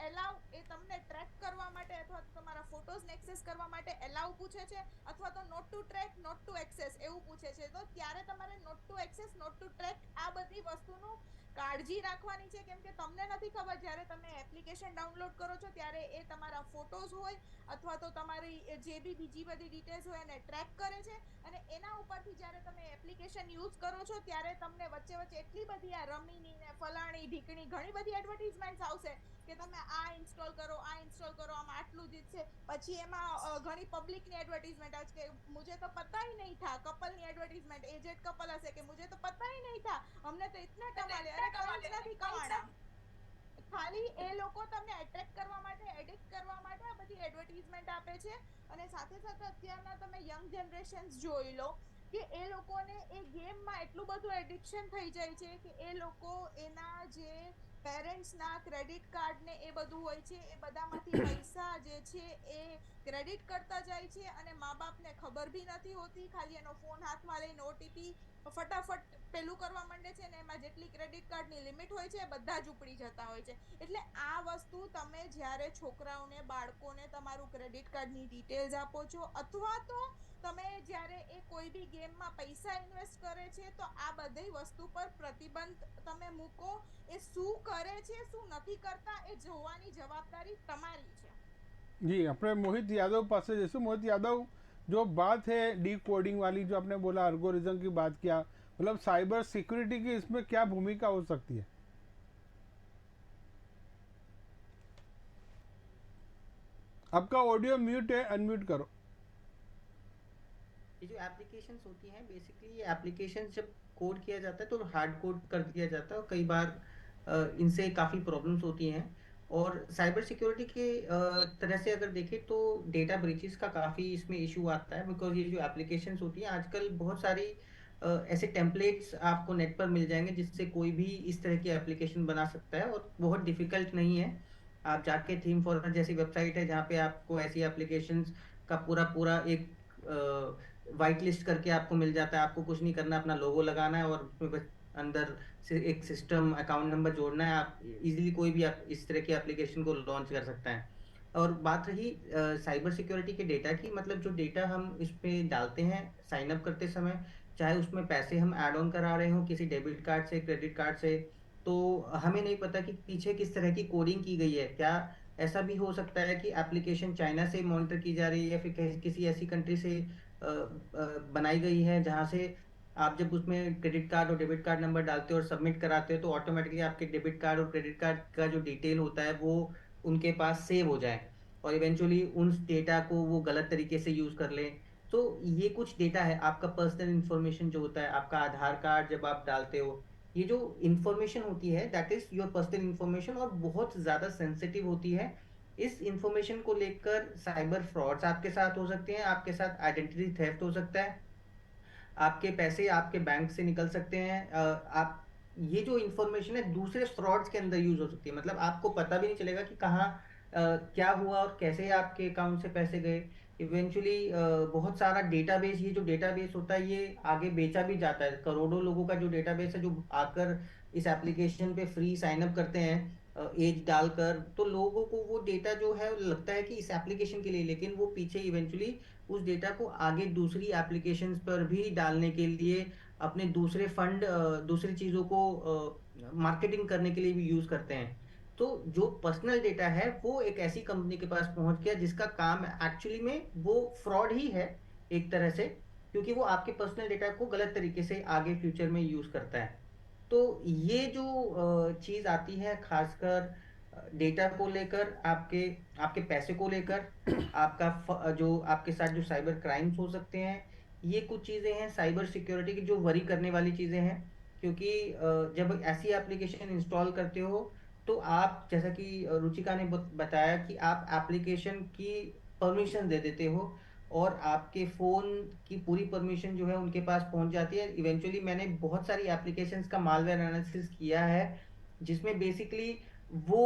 તમને ટ્રેક કરવા માટે અથવા તો તમારા ફોટોઝને એક્સેસ કરવા માટે એલાઉ પૂછે છે અથવા તો not to track, not to access એવું પૂછે છે. તો ત્યારે તમારે not to access, not to track આ બધી વસ્તુનું કાળજી રાખવાની છે. કેમ કે તમને નથી ખબર જ્યારે તમે એપ્લિકેશન ડાઉનલોડ કરો છો ત્યારે એ તમારા ફોટોઝ હોય અથવા તો તમારી જે બી બીજી બધી ડિટેલ્સ હોય એને ટ્રેક કરે છે. અને એના ઉપરથી જ્યારે તમે એપ્લિકેશન યુઝ કરો છો ત્યારે તમને વચ્ચે વચ્ચે એટલી બધી આ રમીની ને ફલાણી ઢીકણી ઘણી બધી એડવર્ટીઝમેન્ટ આવશે કે તમે આ ઇન્સ્ટોલ કરો, આ ઇન્સ્ટોલ કરો, આમાં આટલું જ છે. પછી એમાં ઘણી પબ્લિકની એડવર્ટીઝમેન્ટ આવે છે કે મુझे तो पता ही नहीं था. કપલની એડવર્ટીઝમેન્ટ, એજેડ કપલ હશે કે मुझे तो पता ही नहीं था, हमने तो इतना कमा लिया. अरे કંઈ જ નથી કમાણા. ખાલી એ લોકો તમને એટ્રેક્ટ કરવા માટે, એડિક્ટ કરવા માટે આ બધી એડવર્ટીઝમેન્ટ આપે છે. અને સાથે સાથે અત્યારના તમે યંગ જનરેશન્સ જોઈ લો કે એ લોકોને એ ગેમમાં એટલું બધું એડિક્શન થઈ જાય છે કે એ લોકો એના જે પેરેન્ટ્સના ક્રેડિટ કાર્ડ ને એ બધું હોય છે એ બધામાંથી પૈસા જે છે એ ક્રેડિટ કરતા જાય છે અને મા બાપને ખબર બી નથી હોતી. ખાલી એનો ફોન હાથમાં લઈને ઓટીપી ફટાફટ પેલું કરવા માંડે છે ને એમાં જેટલી ક્રેડિટ કાર્ડની લિમિટ હોય છે એ બધા જ ઉપડી જતા હોય છે. એટલે આ વસ્તુ તમે જ્યારે છોકરાઓને, બાળકોને તમારું ક્રેડિટ કાર્ડની ડિટેલ્સ આપો છો અથવા તો તમે જ્યારે એ કોઈ બી ગેમમાં પૈસા ઇન્વેસ્ટ કરે છે તો આ બધી વસ્તુ પર પ્રતિબંધ તમે મૂકો. એ શું કરે છે, શું નથી કરતા એ જોવાની જવાબદારી તમારી છે. जी, अपने मोहित यादव पास जैसे मोहित यादव, जो बात है डी कोडिंग वाली, जो आपने बोला अल्गोरिज्म की बात किया, मतलब साइबर सिक्योरिटी की इसमें क्या भूमिका हो सकती है? आपका ऑडियो म्यूट है, अनम्यूट करो. ये जो एप्लीकेशंस होती हैं बेसिकली ये एप्लीकेशंस जब कोड किया जाता है तो हार्ड कोड कर दिया जाता है और कई बार इनसे काफ़ी प्रॉब्लम्स होती हैं। और साइबर सिक्योरिटी के तरह से अगर देखें तो डेटा ब्रीचेस का काफ़ी इसमें इशू आता है, बिकॉज ये जो एप्लीकेशंस होती हैं आजकल बहुत सारी ऐसे टेम्पलेट्स आपको नेट पर मिल जाएंगे जिससे कोई भी इस तरह की एप्लीकेशन बना सकता है और बहुत डिफिकल्ट नहीं है। आप जाके थीम फॉरवर्ड जैसी वेबसाइट है जहाँ पे आपको ऐसी एप्लीकेशंस का पूरा पूरा एक वाइट लिस्ट करके आपको मिल जाता है। आपको कुछ नहीं करना, अपना लोगो लगाना है और उसमें बस अंदर से एक सिस्टम अकाउंट नंबर जोड़ना है। आप इजीली कोई भी आप इस तरह की एप्लीकेशन को लॉन्च कर सकता है। और बात रही साइबर सिक्योरिटी के डेटा की, मतलब जो डेटा हम इस पे डालते हैं साइन अप करते समय, चाहे उसमें पैसे हम ऐड ऑन करा रहे हो किसी डेबिट कार्ड से, क्रेडिट कार्ड से, तो हमें नहीं पता कि पीछे किस तरह की कोडिंग की गई है। क्या ऐसा भी हो सकता है कि एप्लीकेशन चाइना से मॉनिटर की जा रही है या फिर किसी ऐसी कंट्री से बनाई गई है, जहाँ से आप जब उसमें क्रेडिट कार्ड और डेबिट कार्ड नंबर डालते हो और सबमिट कराते हो तो ऑटोमेटिकली आपके डेबिट कार्ड और क्रेडिट कार्ड का जो डिटेल होता है वो उनके पास सेव हो जाए और इवेंचुअली उन डेटा को वो गलत तरीके से यूज कर लें। तो ये कुछ डेटा है, आपका पर्सनल इंफॉर्मेशन जो होता है, आपका आधार कार्ड जब आप डालते हो, ये जो इंफॉर्मेशन होती है that is your personal information और बहुत ज्यादा सेंसिटिव होती है। इस इंफॉर्मेशन को लेकर साइबर फ्रॉड्स आपके साथ हो सकते हैं, आपके साथ आइडेंटिटी थेफ्ट हो सकता है, आपके पैसे आपके बैंक से निकल सकते हैं। आप ये जो इंफॉर्मेशन है दूसरे फ्रॉड्स के अंदर यूज हो सकती है, मतलब आपको पता भी नहीं चलेगा कि कहाँ क्या हुआ और कैसे आपके अकाउंट से पैसे गए। इवेंचुअली बहुत सारा डेटाबेस, ये जो डेटाबेस होता है ये आगे बेचा भी जाता है, करोड़ों लोगों का जो डेटाबेस है जो आकर इस एप्लीकेशन पे फ्री साइन अप करते हैं एज डालकर, तो लोगों को वो डेटा जो है लगता है कि इस एप्लीकेशन के लिए, लेकिन वो पीछे इवेंचुअली उस डेटा को आगे दूसरी एप्लीकेशंस पर भी डालने के लिए, अपने दूसरे फंड दूसरी चीजों को मार्केटिंग करने के लिए भी यूज करते हैं। तो जो पर्सनल डेटा है वो एक ऐसी कंपनी के पास पहुंच गया जिसका काम एक्चुअली में वो फ्रॉड ही है एक तरह से, क्योंकि वो आपके पर्सनल डेटा को गलत तरीके से आगे फ्यूचर में यूज करता है। तो ये जो चीज आती है खासकर डेटा को लेकर, आपके आपके पैसे को लेकर, आपका जो आपके साथ जो साइबर क्राइम्स हो सकते हैं, ये कुछ चीजें हैं साइबर सिक्योरिटी की जो वरी करने वाली चीजें हैं। क्योंकि जब ऐसी एप्लीकेशन इंस्टॉल करते हो तो आप, जैसा कि रुचिका ने बताया कि आप एप्लीकेशन की परमिशन दे देते हो और आपके फोन की पूरी परमिशन जो है उनके पास पहुंच जाती है। इवेंचुअली मैंने बहुत सारी एप्लीकेशंस का मालवेयर एनालिसिस किया है जिसमें बेसिकली वो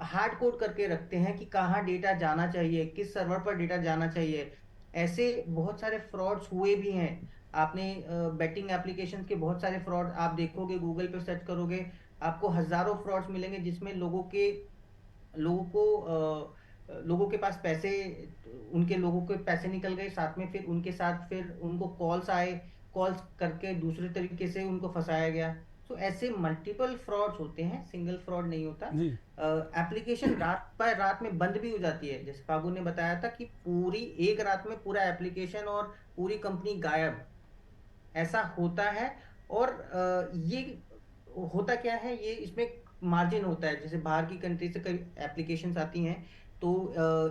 हार्ड कोड करके रखते हैं कि कहाँ डेटा जाना चाहिए, किस सर्वर पर डेटा जाना चाहिए। ऐसे बहुत सारे फ्रॉड्स हुए भी हैं। आपने बेटिंग एप्लीकेशन के बहुत सारे फ्रॉड आप देखोगे, गूगल पे सर्च करोगे, आपको हजारों फ्रॉड्स मिलेंगे जिसमें लोगों के पास पैसे, उनके लोगों के पैसे निकल गए, साथ में फिर उनके साथ फिर उनको कॉल्स आए, कॉल्स करके दूसरे तरीके से उनको फंसाया गया। तो ऐसे मल्टीपल फ्रॉड्स होते हैं, सिंगल फ्रॉड नहीं होता। जी एप्लीकेशन रात पर रात में बंद भी हो जाती है, जैसे फागु ने बताया था कि पूरी एक रात में पूरा एप्लीकेशन और पूरी कंपनी गायब, ऐसा होता है। और ये होता क्या है, ये इसमें मार्जिन होता है। जैसे बाहर की कंट्री से कई एप्लीकेशंस आती हैं तो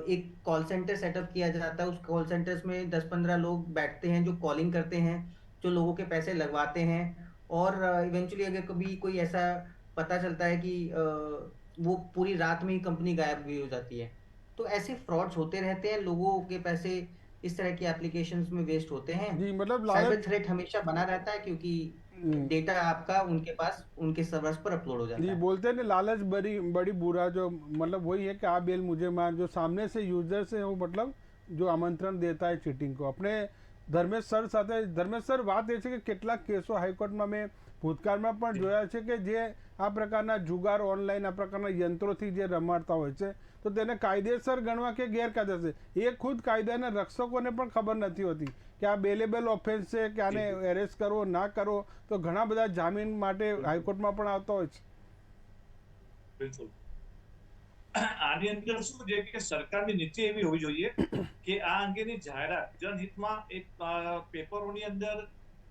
एक कॉल सेंटर सेटअप किया जाता है, उस कॉल सेंटर्स में 10-15 लोग बैठते हैं जो कॉलिंग करते हैं, जो लोगों के पैसे लगवाते हैं। और इवेंचुअली अगर कभी कोई ऐसा पता चलता है कि वो पूरी रात में ही कंपनी गायब भी हो जाती है। तो ऐसे फ्रॉड्स होते रहते हैं, लोगों के पैसे इस तरह की एप्लीकेशंस में वेस्ट होते हैं। जी मतलब साइबर लालच। थ्रेट हमेशा बना रहता है क्योंकि डेटा आपका उनके पास उनके सर्वर्स पर अपलोड हो जाता जी है। बोलते हैं ना, लालच बड़ी बड़ी बुरा, जो मतलब वही है कि आप बेल मुझे मार, जो सामने से यूजर से वो मतलब जो आमंत्रण देता है चीटिंग को। આપણે ધર્મેશ સર સાથે, ધર્મેશ સર વાત એ છે કે કેટલાક કેસો હાઈકોર્ટમાં મેં ભૂતકાળમાં પણ જોયા છે કે જે આ પ્રકારના જુગાર ઓનલાઈન આ પ્રકારના યંત્રોથી જે રમાડતા હોય છે તો તેને કાયદેસર ગણવા કે ગેરકાયદેસર, એ ખુદ કાયદાના રક્ષકોને પણ ખબર નથી હોતી કે આ બેલેબલ ઓફેન્સ છે કે આને એરેસ્ટ કરવો ના કરવો, તો ઘણા બધા જામીન માટે હાઈકોર્ટમાં પણ આવતા હોય છે। બિલકુલ આની અંદર શું છે કે સરકારની નીતિ એવી હોવી જોઈએ કે આ અંગેની જાહેરાત જનહિતમાં એક પેપરોની અંદર,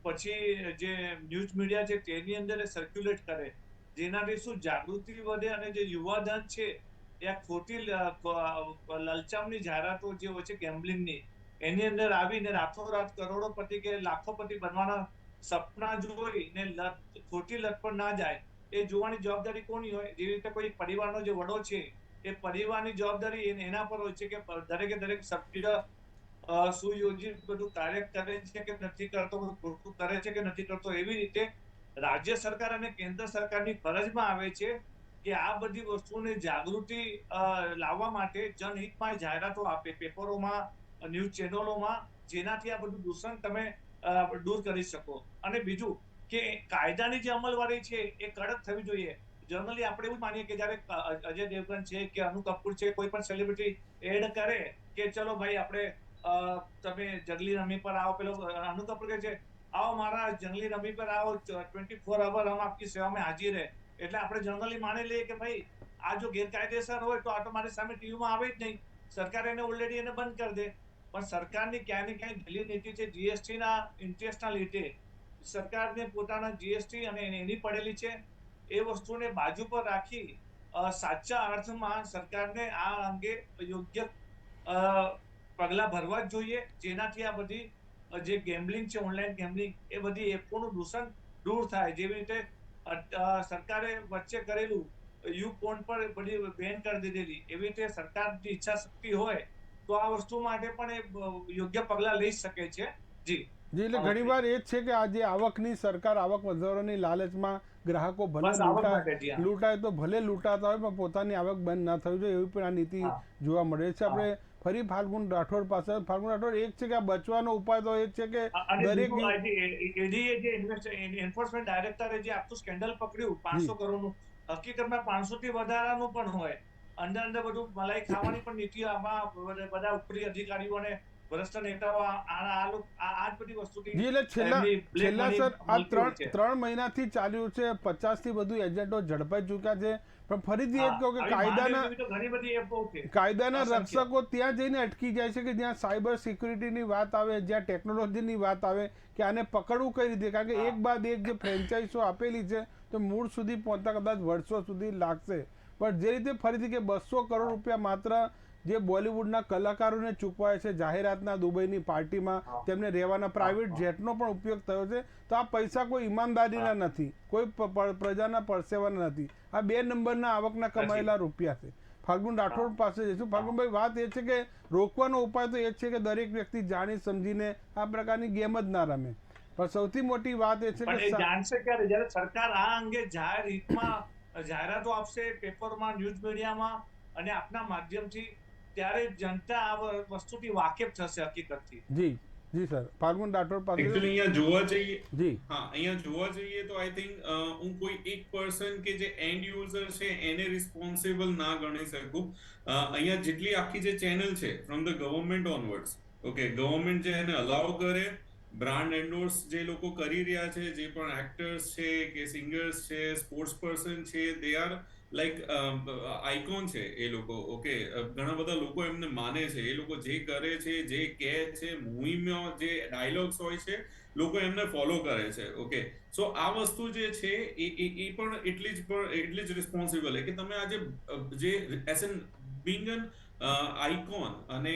પછી જે ન્યૂઝ મીડિયા છે તેની અંદર સર્ક્યુલેટ કરે, જેનાથી શું જાગૃતિ વધે અને જે યુવાધન છે એ આ ખોટી લલચામની જાહેરાતો જે હોય છે ગેમ્બલિંગની, એની અંદર આવીને રાતોરાત કરોડોપતિ કે લાખોપતિ બનવાના સપના જોઈને ખોટી લત પર ના જાય, એ જોવાની જવાબદારી કોની હોય? જેવી રીતે કોઈ પરિવારનો જે વડો છે એ પરિવારની જવાબદારી એના પર હોય છે કે દરેકે દરેક સભ્ય સુયોજિત બધું કાર્ય કરે છે કે નથી કરતો, ખોટું કરે છે કે નથી કરતો। એવી રીતે રાજ્ય સરકાર અને કેન્દ્ર સરકારની ફરજમાં આવે છે કે આ બધી વસ્તુઓની જાગૃતિ લાવવા માટે જનહિતમાં જાહેરાતો આપે પેપરોમાં, ન્યૂઝ ચેનલોમાં, જેનાથી આ બધું દૂષણ તમે दूर કરી શકો। અને બીજું કે કાયદાની જે અમલવારી છે એ કડક થવી જોઈએ। જનરલી આપણે એવું માનીએ કે જ્યારે અજય દેવગન છે કે અનુ કપૂર છે, કોઈ પણ સેલિબ્રિટી એડ કરે કે ચલો ભાઈ આપણે તમે જંગલી રમી પર आओ, પેલો અનુ કપૂર કહે છે आओ મારા જંગલી રમી પર आओ, 24 आवर हम आपकी सेवा में हाजिर है। એટલે આપણે જનરલી માની લઈએ કે ભાઈ આ જો ગેરકાયદેસર હોય તો આ તો મારી સામે ટીવીમાં આવે જ નહીં, સરકાર એને ઓલરેડી એને બંધ કરી દે। પણ સરકારની ક્યાંય ને ક્યાંય ઢીલી નીતિ છે જીએસટીના ઇન્ટરેસ્ટના લીધે સરકારને પોતાના જીએસટી અને એની પડેલી છે એ વસ્તુને બાજુ પર રાખી સાચા અર્થમાં સરકારને આ અંગે યોગ્ય પગલાં ભરવા જ જોઈએ, જેનાથી આ બધી જે ગેમ્બલિંગ છે, ઓનલાઈન ગેમ્બલિંગ, એ બધી એપોનું દૂષણ દૂર થાય. જેવી રીતે સરકારે વચ્ચે કરેલું યુ-પોર્ન પર બધી બેન કરી દીધેલી, એવી રીતે સરકારની ઈચ્છા શક્તિ હોય તો આ વસ્તુ માટે પણ એ યોગ્ય પગલાં લઈ શકે છે. જી એટલે ઘણી વાર એ જ છે કે આ જે આવકની સરકાર આવક વધારવાની લાલચમાં ગ્રાહકો ભલે લૂંટાય તો ભલે લૂંટાતા હોય પણ પોતાની આવક બંધ ના થવી જોઈએ, એવી પણ આ નીતિ જોવા મળે છે. આપણે ફરી ફાલ્ગુન રાઠોડ પાસે. ફાલ્ગુન રાઠોડ, એક છે કે આ બચવાનો ઉપાય તો એ છે કે દરેક ઈડીએ જે એન્ફોર્સમેન્ટ ડાયરેક્ટરે જે આખું સ્કેન્ડલ પકડ્યું 500 કરોડનું, હકીકતમાં 500 થી વધારાનું પણ હોય, અંદર બધું મલાઈ ખાવાની પણ નીતિ આમાં બધા ઉપરી અધિકારીઓને ભ્રષ્ટ નેતાઓ આ બધી વસ્તુથી. જી, એટલે છેલ્લા સર આ 3 મહિનાથી ચાલ્યું છે, 50 થી વધુ એજન્ટો ઝડપાઈ ચૂક્યા છે. પણ ફરીથી એ જ કહું કે કાયદાના રક્ષકો ત્યાં જઈને અટકી જાય છે કે જ્યાં સાયબર સિક્યુરિટીની વાત આવે, જ્યાં ટેકનોલોજીની વાત આવે કે આને પકડવું કઈ રીતે. કારણ કે એક બાદ એક જે ફ્રેન્ચાઇઝો આપેલી છે તો મૂળ સુધી પહોંચતા કદાચ વર્ષો સુધી લાગશે. પણ જે રીતે ફરીથી કે 200 કરોડ રૂપિયા માત્ર જે બોલિવૂડના કલાકારોને ચૂકવાય છે જાહેરાતના દુબઈની પાર્ટીમાં, તેમને રહેવાના પ્રાઇવેટ જેટનો પણ ઉપયોગ થયો છે, તો આ પૈસા કોઈ ઈમાનદારીના નથી, કોઈ પ્રજાના પરસેવાના નથી, આ 2 નંબરના આવકના કમાયેલા રૂપિયા છે. ફાલ્ગુન રાઠોડ પાસે જઈશું. ફાલ્ગુનભાઈ, વાત એ છે કે રોકવાનો ઉપાય તો એ જ છે કે દરેક વ્યક્તિ જાણી સમજીને આ પ્રકારની ગેમ જ ના રમે. પણ સૌથી મોટી વાત એ છે કે જાણશે ક્યારે, જ્યારે સરકાર આ અંગે જાહેર હિતમાં જાહેરાતો આપશે પેપરમાં, ન્યૂઝ મીડિયામાં અને આપના માધ્યમથી, ત્યારે જનતા આ વસ્તુથી વાકેફ થશે હકીકતથી. જી જી સર. ફાલ્ગુન રાઠોડ પાસે એકચ્યુઅલી અહીંયા જોવા જઈએ, જી હા, અહીંયા જોવા જઈએ તો આઈ થિંક હું કોઈ એક પર્સન કે જે એન્ડ યુઝર છે એને રિસ્પોન્સિબલ ના ગણી શકું. અહીંયા જેટલી આખી જે ચેનલ છે from the government onwards, okay, government જે એને અલાઉ કરે, બ્રાન્ડ એન્ડોર્સ જે લોકો કરી રહ્યા છે, જે પણ એક્ટર્સ છે કે સિંગર્સ છે, સ્પોર્ટ્સ પર્સન છે, દે આર લાઈક આઇકોન છે એ લોકો. ઓકે, ઘણા બધા લોકો એમને માને છે, એ લોકો જે કરે છે, જે કહે છે, મૂવીમાં જે ડાયલોગ્સ હોય છે, લોકો એમને ફોલો કરે છે. ઓકે, સો આ વસ્તુ જે છે એ પણ એટલી જ રિસ્પોન્સિબલ છે કે તમે આજે જે as an being an icon અને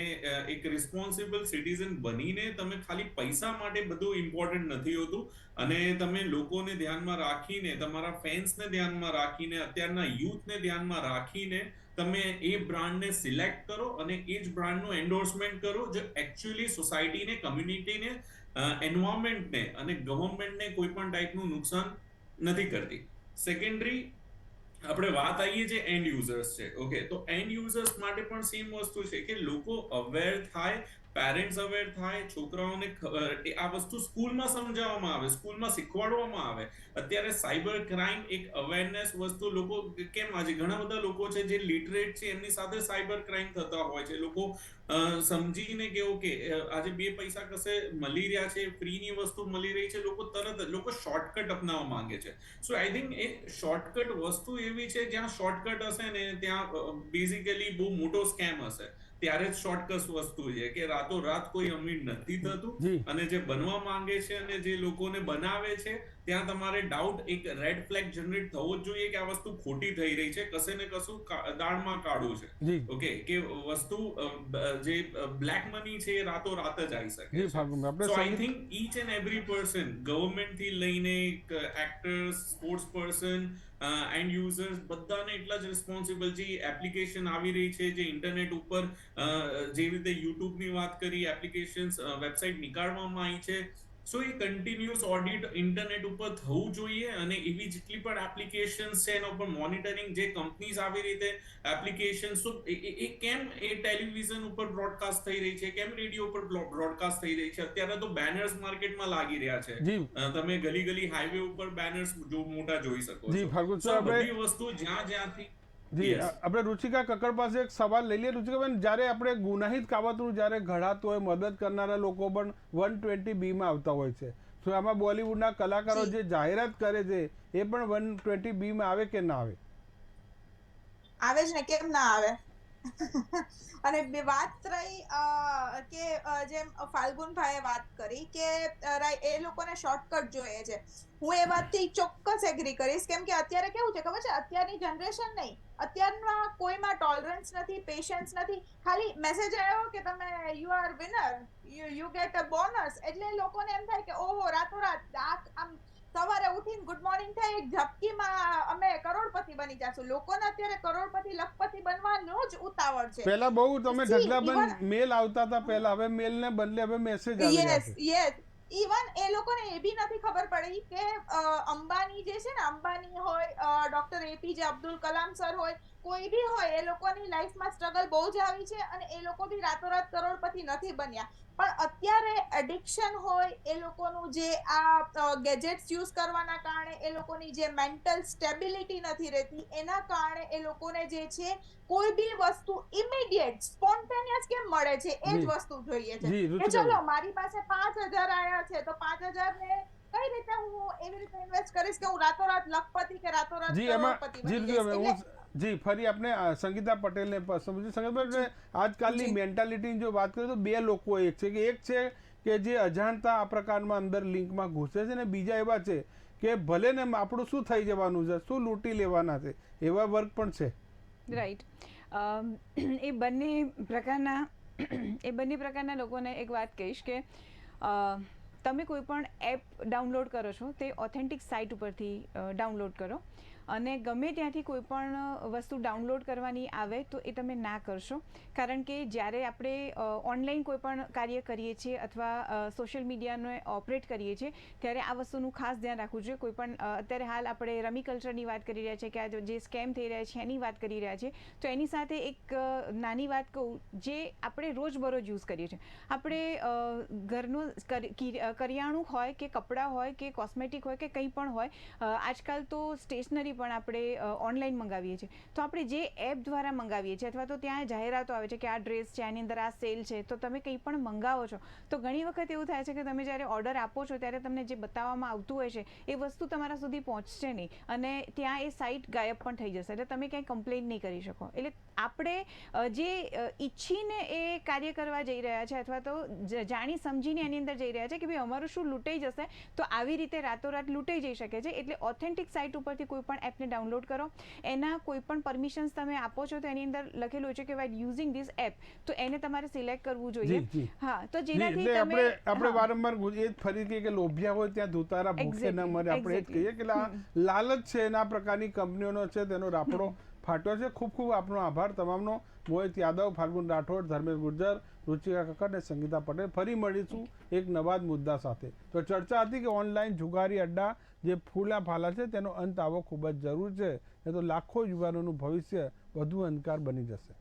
એક રિસ્પોન્સિબલ સિટીઝન બનીને તમે ખાલી પૈસા માટે બધું ઇમ્પોર્ટન્ટ નથી હોતું, અને તમે લોકોને ધ્યાનમાં રાખીને, તમારા ફેન્સને ધ્યાનમાં રાખીને, અત્યારના યુથને ધ્યાનમાં રાખીને તમે એ બ્રાન્ડને સિલેક્ટ કરો અને એ જ બ્રાન્ડનું એન્ડોર્સમેન્ટ કરો, જે એકચ્યુઅલી સોસાયટીને, કમ્યુનિટીને, એન્વાયરમેન્ટને અને ગવર્મેન્ટને કોઈ પણ ટાઈપનું નુકસાન નથી કરતી. સેકન્ડરી આપણે વાત આવીએ જે એન્ડ યુઝર્સ છે. ઓકે, તો એન્ડ યુઝર્સ માટે પણ સેમ વસ્તુ છે કે લોકો અવેર થાય, પેરેન્ટ્સ અવેર થાય, છોકરાઓને આ વસ્તુ સ્કૂલમાં સમજાવવામાં આવે, સ્કૂલમાં શીખવાડવામાં આવે. અત્યારે સાયબર ક્રાઇમ એક અવેરનેસ વસ્તુ, લોકો કેમ આજે ઘણા બધા લોકો છે જે લિટરેટ છે, એમની સાથે સાયબર ક્રાઇમ થતા હોય છે. લોકો સમજીને કે ઓકે આજે 2 પૈસા કશે મળી રહ્યા છે, ફ્રીની વસ્તુ મળી રહી છે, લોકો તરત જ લોકો શોર્ટકટ અપનાવવા માંગે છે. So I think A shortcut વસ્તુ એવી છે, જ્યાં શોર્ટકટ હશે ને ત્યાં બેઝિકલી બહુ મોટો સ્કેમ હશે. ત્યારે જ શોર્ટકટ વસ્તુ છે કે રાતોરાત કોઈ અમીર નથી થતું, અને જે બનવા માંગે છે અને જે લોકોને બનાવે છે ત્યાં તમારે ડાઉટ, એક રેડ ફ્લેગ જનરેટ થવો જ જોઈએ કે આ વસ્તુ ખોટી થઈ રહી છે, કશે ને કશું દાળમાં કાળું છે. ઓકે, કે વસ્તુ જે બ્લેક મની છે એ રાતોરાત જ આવી શકે છે. So I think each and every person, government થી લઈને actors, sports person, and users, બધાને એટલા જ રિસ્પોન્સિબલ છે. એપ્લિકેશન આવી રહી છે જે ઇન્ટરનેટ ઉપર, જેવી રીતે યુટ્યુબની વાત કરી, એપ્લિકેશન્સ, વેબસાઇટ નીકાળવામાં આવી છે. સો એ કન્ટિન્યુઅસ ઓડિટ ઇન્ટરનેટ ઉપર થવું જોઈએ, અને એવી જેટલી પણ એપ્લિકેશન્સ છે એના ઉપર મોનિટરિંગ, જે કંપનીઝ આવી રીતે એપ્લિકેશન્સ, તો એ કેમ એ ટેલિવિઝન ઉપર બ્રોડકાસ્ટ થઈ રહી છે, કેમ રેડિયો ઉપર બ્રોડકાસ્ટ થઈ રહી છે. અત્યારે તો બેનર્સ માર્કેટમાં લાગી રહ્યા છે, તમે ગલી ગલી હાઈવે ઉપર બેનર્સ મોટા જોઈ શકો છો. સો બધી વસ્તુ જ્યાંથી જી, આપણે રુચિકા કક્કડ પાસે એક સવાલ લઈ લઈએ. રુચિકાબેન, જ્યારે આપણે ગુનાહિત કાવતરું જ્યારે ઘડાતું હોય, મદદ કરનારા લોકો પણ 120B માં આવતા હોય છે, તો આમાં બોલિવૂડના કલાકારો જે જાહેરાત કરે છે એ પણ 120B માં આવે કે ના આવે? આવે જ ને, કેમ ના આવે. અને વાત રહી કે જેમ ફાલ્ગુનભાઈએ વાત કરી કે એ લોકોને શોર્ટકટ જોઈએ છે, હું એ વાતથી ચોક્કસ એગ્રી કરીશ. કેમ કે અત્યારે કેવું છે ખબર છે, અત્યારની જનરેશન નહીં, અત્યારમાં કોઈમાં ટોલરન્સ નથી, પેશન્સ નથી. ખાલી મેસેજ આવ્યો કે તમે you are winner, you get a bonus, એટલે લોકોને એમ થાય કે ઓહો રાતોરાત આમ સવારે ઉઠીને ગુડ મોર્નિંગ થાય, એક ઝપકીમાં અમે કરોડપતિ બની જશું. લોકોને અત્યારે કરોડપતિ લખપતિ બનવાનો જ ઉતાવળ છે. પહેલા બહુ તમે See, ઢગલાબંધ મેલ આવતા હતા, પહેલા હવે મેલ ને બદલે હવે મેસેજ આવી રહ્યા યસ છે. યસ, ઇવન એ લોકોને એ બી નથી ખબર પડી કે અંબાની જે છે ને, અંબાની હોય, doctor APJ Abdul Kalam sir હોય, કોઈ બી હોય, એ લોકોની લાઈફમાં સ્ટ્રગલ બહુ જ આવી છે અને એ લોકો બી રાતોરાત કરોડપતિ નથી બન્યા. પણ અત્યારે એડિક્શન હોય, એ લોકોનું જે આ ગેજેટ્સ યુઝ કરવાના કારણે એ લોકોની જે મેન્ટલ સ્ટેબિલિટી નથી રહેતી, એના કારણે એ લોકોને જે છે કોઈ બી વસ્તુ ઇમિડિયેટ સ્પોન્ટેનિયસ કેમ મળે છે એ જ જી. વસ્તુ જોઈએ છે. જી, કે રુચિકાબેન. ચલો મારી પાસે 5,000 આયા છે તો 5,000 ને કઈ રીતે હું એવી રીતે ઇન્વેસ્ટ કરીશ કે હું રાતોરાત લખપતિ કે રાતોરાત જી, એમાં કરોડપતિ જી બની જઈશ. રુચિકાબેન, એટલે જી ફરી આપણે સંગીતા પટેલને સમજી. સંગીતાબેન, આજકાલની જી. મેન્ટાલિટીની જો વાત કરીએ તો બે લોકો એક છે કે જે અજાણતા આ પ્રકારમાં અંદર લિંકમાં ઘૂસે છે, ને બીજા એવા છે કે ભલે ને આપણું શું થઈ જવાનું છે, શું લૂંટી લેવાના છે, એવા વર્ગ પણ છે. રાઈટ. એ બંને પ્રકારના લોકોને એક વાત કહીશ કે તમે કોઈ પણ એપ ડાઉનલોડ કરો છો તે ઓથેન્ટિક સાઇટ ઉપરથી ડાઉનલોડ કરો, અને ગમે ત્યાંથી કોઈ પણ વસ્તુ ડાઉનલોડ કરવાની આવે તો એ તમે ના કરશો. કારણ કે જ્યારે આપણે ઓનલાઈન કોઈ પણ કાર્ય કરીએ છીએ અથવા સોશિયલ મીડિયાને ઓપરેટ કરીએ છીએ ત્યારે આ વસ્તુનું ખાસ ધ્યાન રાખવું જોઈએ. કોઈ પણ અત્યારે હાલ આપણે રમી કલ્ચરની વાત કરી રહ્યા છીએ કે આ જે સ્કેમ થઈ રહ્યા છે એની વાત કરી રહ્યા છીએ, તો એની સાથે એક નાની વાત કહું, જે આપણે રોજબરોજ યુઝ કરીએ છીએ. આપણે ઘરનું કરિયાણું હોય કે કપડાં હોય કે કોસ્મેટિક હોય કે કંઈ પણ હોય, આજકાલ તો સ્ટેશનરી પણ આપણે ઓનલાઈન મંગાવીએ છીએ. તો આપણે જે એપ દ્વારા મંગાવીએ છીએ અથવા તો ત્યાં જાહેરાતો આવે છે કે આ ડ્રેસ છે, આની અંદર આ સેલ છે, તો તમે કંઈ પણ મંગાવો છો તો ઘણી વખત એવું થાય છે કે તમે જ્યારે ઓર્ડર આપો છો ત્યારે તમને જે બતાવવામાં આવતું હોય છે એ વસ્તુ તમારા સુધી પહોંચશે નહીં અને ત્યાં એ સાઇટ ગાયબ પણ થઈ જશે, એટલે તમે ક્યાંય કમ્પ્લેન નહીં કરી શકો. એટલે આપણે જે ઈચ્છીને એ કાર્ય કરવા જઈ રહ્યા છે અથવા તો જાણી સમજીને એની અંદર જઈ રહ્યા છે કે ભાઈ અમારું શું લૂંટાઈ જશે, તો આવી રીતે રાતોરાત લૂંટાઈ જઈ શકે છે. એટલે ઓથેન્ટિક સાઇટ ઉપરથી કોઈ પણ એપને ડાઉનલોડ કરો, એના કોઈ પણ પરમિશન્સ તમે આપો છો તો એની અંદર લખેલું હોય છે કે વાઇલ યુઝિંગ ધીસ એપ, તો એને તમારે સિલેક્ટ કરવું જોઈએ. હા, તો જેનાથી આપણે વારંવાર એ જ ફરી કહીએ કે લોભિયા હોય ત્યાં ધુતારા ભૂખે ન મરે. આપણે એ જ કહીએ કે લાલચ છે એના પ્રકારની કંપનીઓનો છે, તેનો રાફડો ફાટ્યો છે. ખૂબ ખૂબ આપનો આભાર તમામનો. મોહિત યાદવ, ફાલ્ગુન રાઠોડ, ધર્મેશ ગુર્જર, રુચિકા કક્કર અને સંગીતા પટેલ. ફરી મળીશું એક નવા જ મુદ્દા સાથે. તો ચર્ચા હતી કે ઓનલાઈન જુગારી અડ્ડા જે ફૂલા ફાલા છે તેનો અંત આવવો ખૂબ જ જરૂર છે, નહીં તો લાખો યુવાનોનું ભવિષ્ય વધુ અંધકાર બની જશે.